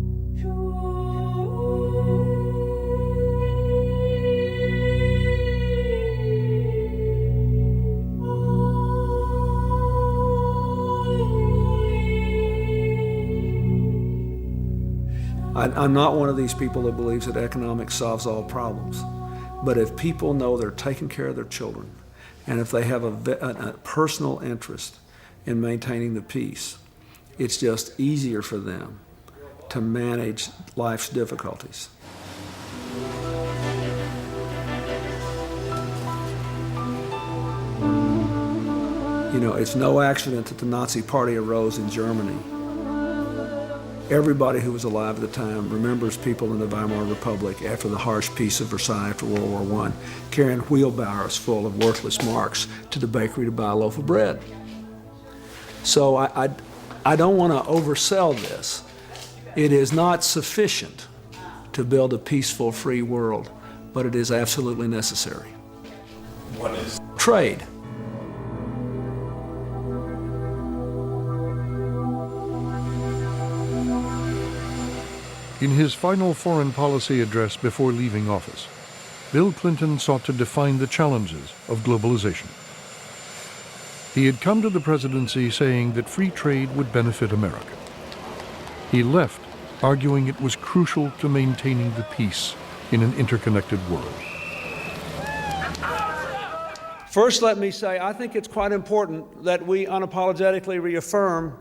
I'm not one of these people that believes that economics solves all problems. But if people know they're taking care of their children, and if they have a personal interest in maintaining the peace, it's just easier for them to manage life's difficulties. You know, it's no accident that the Nazi Party arose in Germany. Everybody who was alive at the time remembers people in the Weimar Republic after the harsh peace of Versailles after World War I, carrying wheelbarrows full of worthless marks to the bakery to buy a loaf of bread. So I don't want to oversell this. It is not sufficient to build a peaceful, free world, but it is absolutely necessary. What is? Trade. In his final foreign policy address before leaving office, Bill Clinton sought to define the challenges of globalization. He had come to the presidency saying that free trade would benefit America. He left arguing it was crucial to maintaining the peace in an interconnected world. First, let me say, I think it's quite important that we unapologetically reaffirm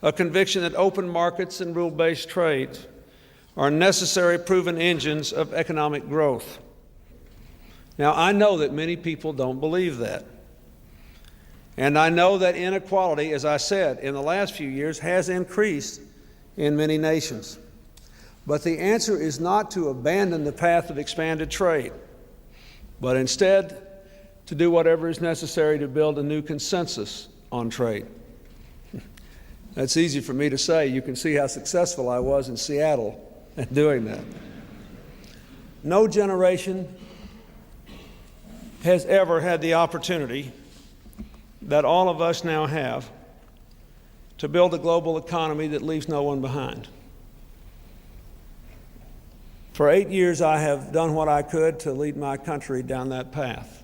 a conviction that open markets and rule-based trade are necessary proven engines of economic growth. Now, I know that many people don't believe that. And I know that inequality, as I said, in the last few years has increased in many nations. But the answer is not to abandon the path of expanded trade, but instead to do whatever is necessary to build a new consensus on trade. That's easy for me to say. You can see how successful I was in Seattle at doing that. No generation has ever had the opportunity that all of us now have to build a global economy that leaves no one behind. For 8 years, I have done what I could to lead my country down that path.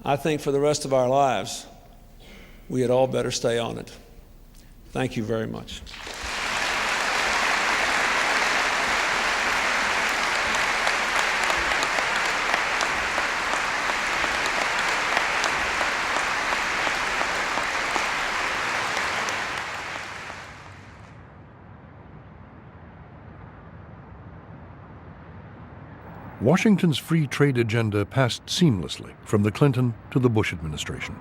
I think for the rest of our lives, we had all better stay on it. Thank you very much. Washington's free trade agenda passed seamlessly from the Clinton to the Bush administration.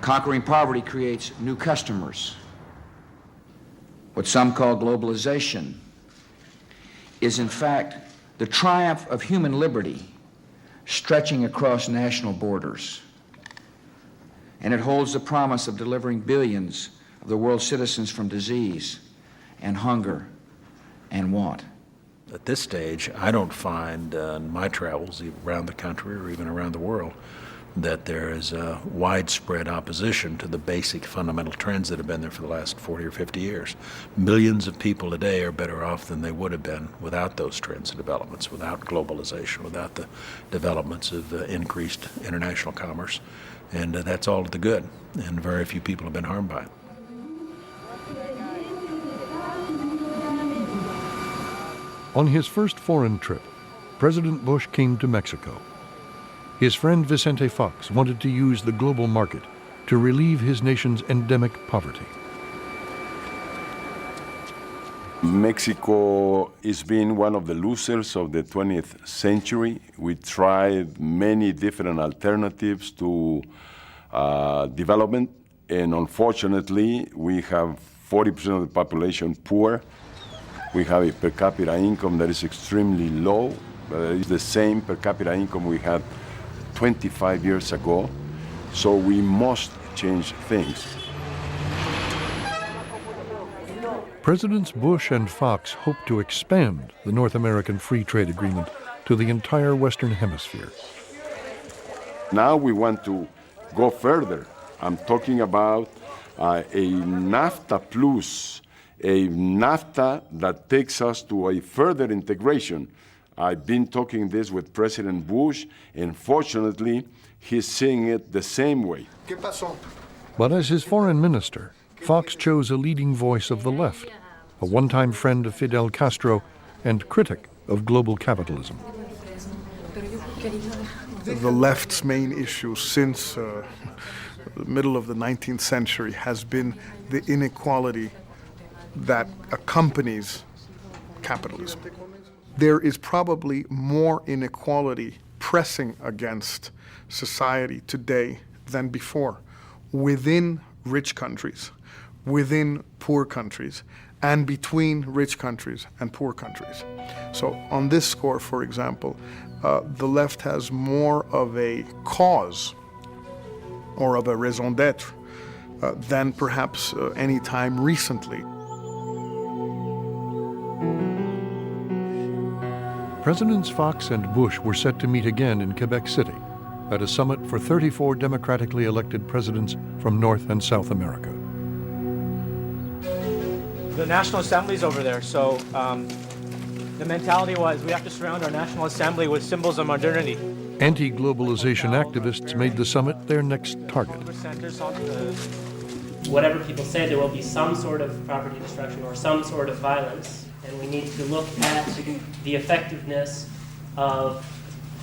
Conquering poverty creates new customers. What some call globalization is in fact the triumph of human liberty stretching across national borders. And it holds the promise of delivering billions of the world's citizens from disease and hunger and want. At this stage, I don't find in my travels around the country or even around the world that there is a widespread opposition to the basic fundamental trends that have been there for the last 40 or 50 years. Millions of people today are better off than they would have been without those trends and developments, without globalization, without the developments of increased international commerce. And that's all to the good, and very few people have been harmed by it. On his first foreign trip, President Bush came to Mexico. His friend Vicente Fox wanted to use the global market to relieve his nation's endemic poverty. Mexico is being one of the losers of the 20th century. We tried many different alternatives to development, and unfortunately, we have 40% of the population poor. We have a per capita income that is extremely low. It's the same per capita income we had 25 years ago. So we must change things. Presidents Bush and Fox hoped to expand the North American Free Trade Agreement to the entire Western Hemisphere. Now we want to go further. I'm talking about a NAFTA plus, a NAFTA that takes us to a further integration. I've been talking this with President Bush, and fortunately, he's seeing it the same way. But as his foreign minister, Fox chose a leading voice of the left, a one-time friend of Fidel Castro and critic of global capitalism. The left's main issue since the middle of the 19th century has been the inequality that accompanies capitalism. There is probably more inequality pressing against society today than before, within rich countries, within poor countries, and between rich countries and poor countries. So on this score, for example, the left has more of a cause or of a raison d'etre than perhaps any time recently. Presidents Fox and Bush were set to meet again in Quebec City at a summit for 34 democratically elected presidents from North and South America. The National Assembly's over there, so the mentality was we have to surround our National Assembly with symbols of modernity. Anti-globalization activists made the summit their next target. Whatever people say, there will be some sort of property destruction or some sort of violence, and we need to look at the effectiveness of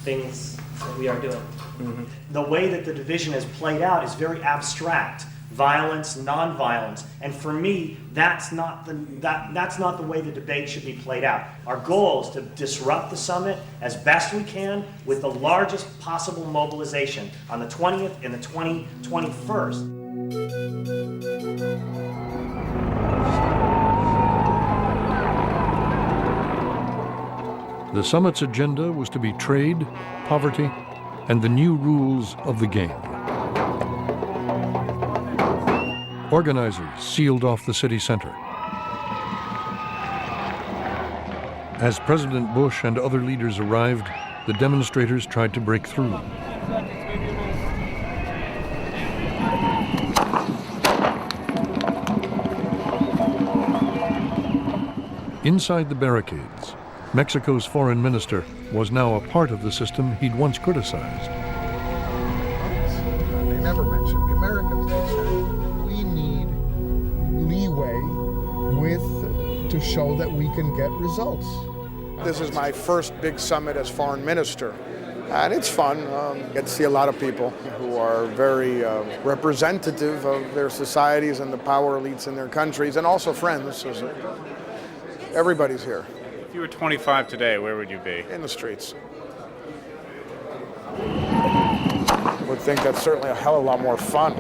things that we are doing. The way that the division has played out is very abstract. violence, nonviolence. And for me, that's not the way the debate should be played out. Our goal is to disrupt the summit as best we can with the largest possible mobilization on the 20th and the 21st. The summit's agenda was to be trade, poverty, and the new rules of the game. Organizers sealed off the city center. As President Bush and other leaders arrived, the demonstrators tried to break through. Inside the barricades, Mexico's foreign minister was now a part of the system he'd once criticized. They never mentioned the Americans. They said, we need leeway to show that we can get results. This is my first big summit as foreign minister. And it's fun. Get to see a lot of people who are very representative of their societies and the power elites in their countries, and also friends. Everybody's here. If you were 25 today, where would you be? In the streets. I would think that's certainly a hell of a lot more fun.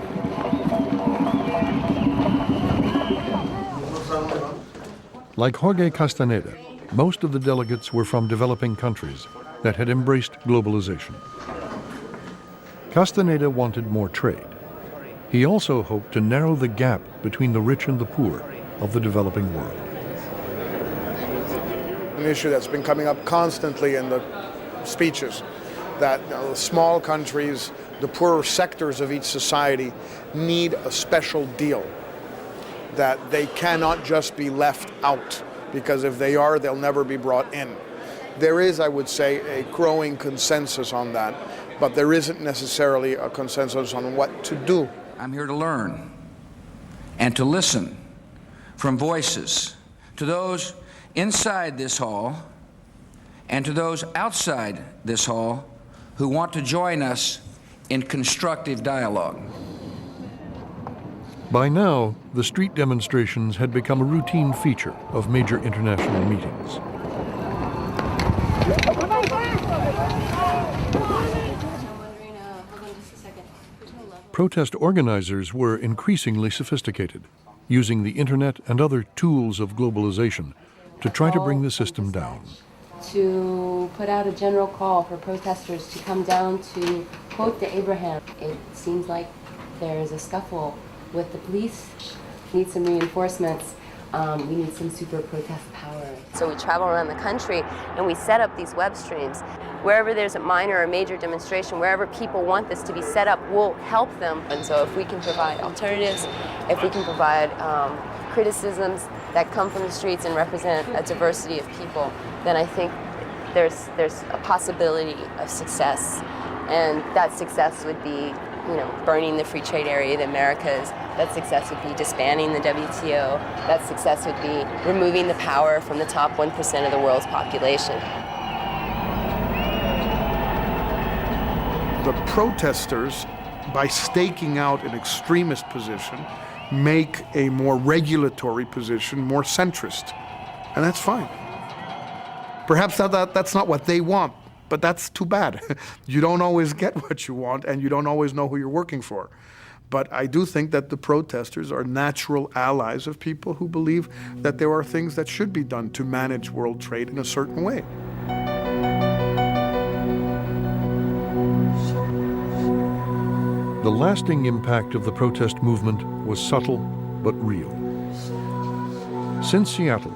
Like Jorge Castaneda, most of the delegates were from developing countries that had embraced globalization. Castaneda wanted more trade. He also hoped to narrow the gap between the rich and the poor of the developing world. An issue that's been coming up constantly in the speeches, that small countries, the poorer sectors of each society need a special deal, that they cannot just be left out, because if they are, they'll never be brought in. There is, I would say, a growing consensus on that, but there isn't necessarily a consensus on what to do. I'm here to learn and to listen from voices, to those inside this hall and to those outside this hall who want to join us in constructive dialogue. By now, the street demonstrations had become a routine feature of major international meetings. Protest organizers were increasingly sophisticated, using the internet and other tools of globalization to try to bring the system down. To put out a general call for protesters to come down to quote the Abraham. It seems like there is a scuffle with the police. We need some reinforcements. We need some super protest power. So we travel around the country and we set up these web streams. Wherever there's a minor or major demonstration, wherever people want this to be set up, we'll help them. And so if we can provide alternatives, if we can provide criticisms that come from the streets and represent a diversity of people, then I think there's a possibility of success. And that success would be, burning the free trade area of the Americas. That success would be disbanding the WTO. That success would be removing the power from the top 1% of the world's population. The protesters, by staking out an extremist position, make a more regulatory position more centrist. And that's fine. Perhaps that's not what they want, but that's too bad. You don't always get what you want, and you don't always know who you're working for. But I do think that the protesters are natural allies of people who believe that there are things that should be done to manage world trade in a certain way. The lasting impact of the protest movement was subtle but real. Since Seattle,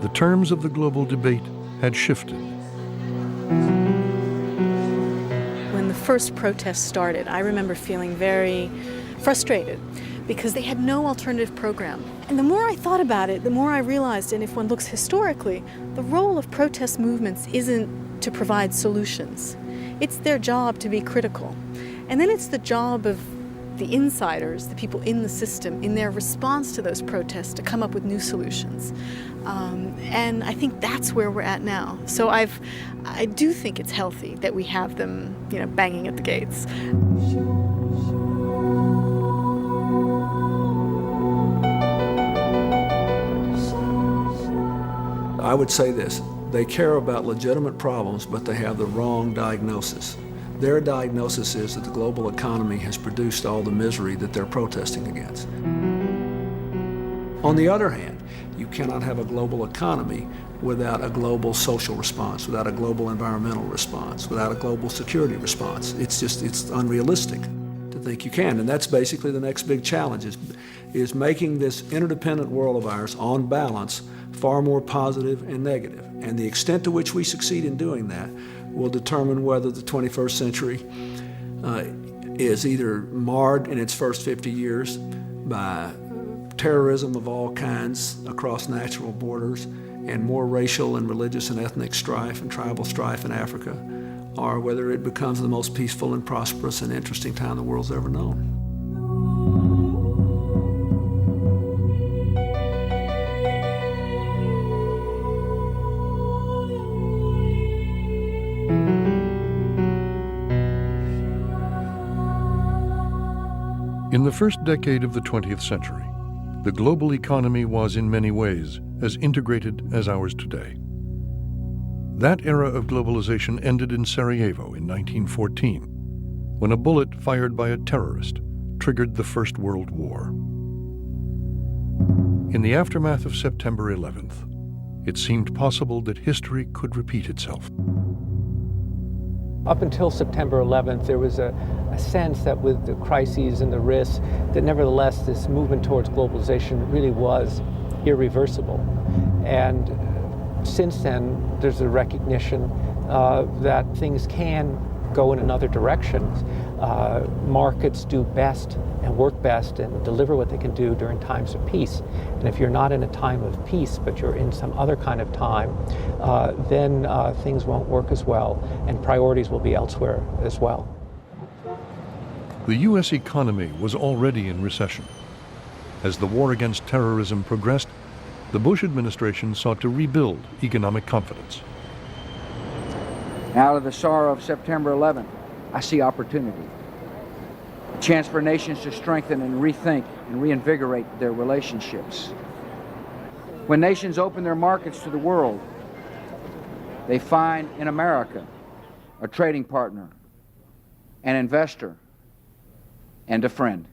the terms of the global debate had shifted. When the first protests started, I remember feeling very frustrated because they had no alternative program. And the more I thought about it, the more I realized, and if one looks historically, the role of protest movements isn't to provide solutions. It's their job to be critical. And then it's the job of the insiders, the people in the system, in their response to those protests, to come up with new solutions. And I think that's where we're at now. So I do think it's healthy that we have them, banging at the gates. I would say this: they care about legitimate problems, but they have the wrong diagnosis. Their diagnosis is that the global economy has produced all the misery that they're protesting against. On the other hand, you cannot have a global economy without a global social response, without a global environmental response, without a global security response. It's unrealistic to think you can. And that's basically the next big challenge, is making this interdependent world of ours, on balance, far more positive and negative. And the extent to which we succeed in doing that will determine whether the 21st century is either marred in its first 50 years by terrorism of all kinds across natural borders and more racial and religious and ethnic strife and tribal strife in Africa, or whether it becomes the most peaceful and prosperous and interesting time the world's ever known. In the first decade of the 20th century, the global economy was in many ways as integrated as ours today. That era of globalization ended in Sarajevo in 1914, when a bullet fired by a terrorist triggered the First World War. In the aftermath of September 11th, it seemed possible that history could repeat itself. Up until September 11th, there was a sense that with the crises and the risks, that nevertheless this movement towards globalization really was irreversible. And since then, there's a recognition that things can go in another direction. Markets do best and work best and deliver what they can do during times of peace. And if you're not in a time of peace, but you're in some other kind of time, then things won't work as well, and priorities will be elsewhere as well. The U.S. economy was already in recession. As the war against terrorism progressed, the Bush administration sought to rebuild economic confidence. Out of the sorrow of September 11th, I see opportunity. A chance for nations to strengthen and rethink and reinvigorate their relationships. When nations open their markets to the world, they find in America a trading partner, an investor, and a friend.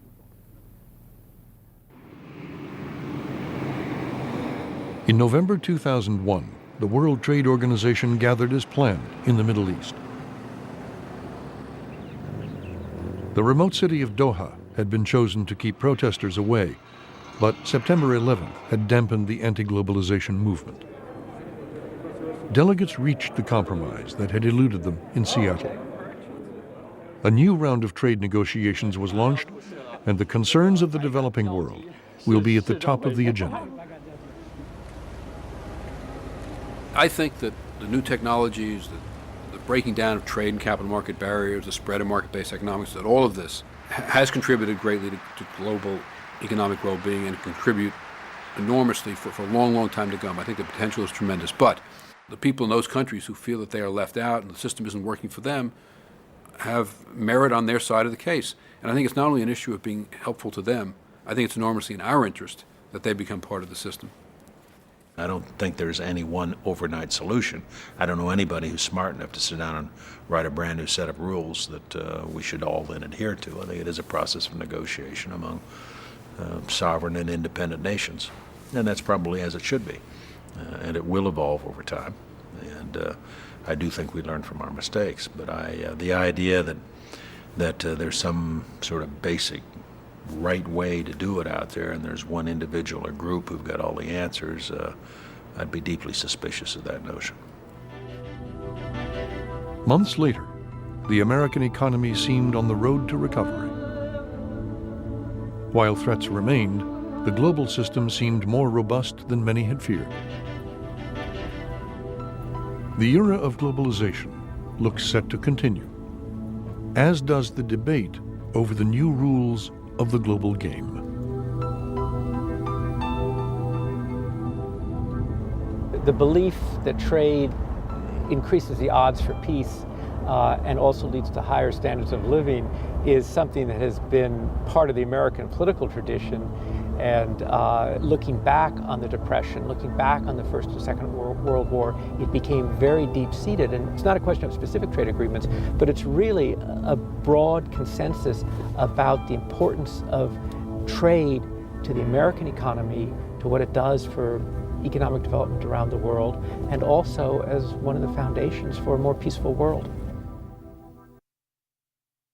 In November 2001, the World Trade Organization gathered as planned in the Middle East. The remote city of Doha had been chosen to keep protesters away, but September 11th had dampened the anti-globalization movement. Delegates reached the compromise that had eluded them in Seattle. A new round of trade negotiations was launched, and the concerns of the developing world will be at the top of the agenda. I think that the new technologies, the breaking down of trade and capital market barriers, the spread of market-based economics, that all of this has contributed greatly to global economic well-being and contribute enormously for a long, long time to come. I think the potential is tremendous. But the people in those countries who feel that they are left out and the system isn't working for them have merit on their side of the case. And I think it's not only an issue of being helpful to them, I think it's enormously in our interest that they become part of the system. I don't think there's any one overnight solution. I don't know anybody who's smart enough to sit down and write a brand new set of rules that we should all then adhere to. I think it is a process of negotiation among sovereign and independent nations. And that's probably as it should be. And it will evolve over time. And I do think we learn from our mistakes. But the idea that there's some sort of basic right way to do it out there and there's one individual or group who've got all the answers, I'd be deeply suspicious of that notion. Months later, the American economy seemed on the road to recovery. While threats remained, the global system seemed more robust than many had feared. The era of globalization looks set to continue, as does the debate over the new rules of the global game. The belief that trade increases the odds for peace and also leads to higher standards of living is something that has been part of the American political tradition And looking back on the Depression, looking back on the First and Second World War, it became very deep-seated. And it's not a question of specific trade agreements, but it's really a broad consensus about the importance of trade to the American economy, to what it does for economic development around the world, and also as one of the foundations for a more peaceful world.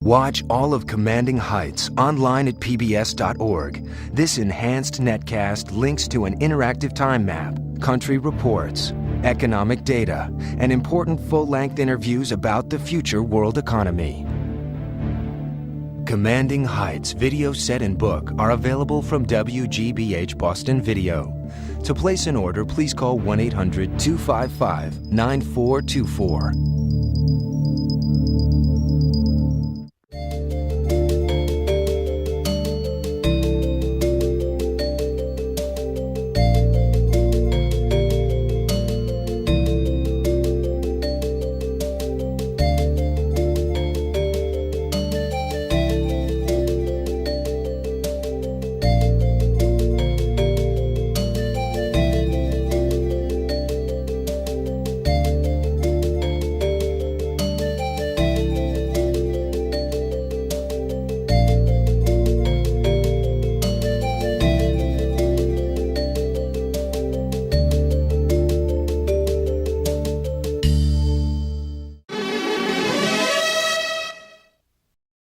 Watch all of Commanding Heights online at pbs.org. This enhanced netcast links to an interactive time map, country reports, economic data, and important full-length interviews about the future world economy. Commanding Heights video set and book are available from WGBH Boston Video. To place an order, please call 1-800-255-9424.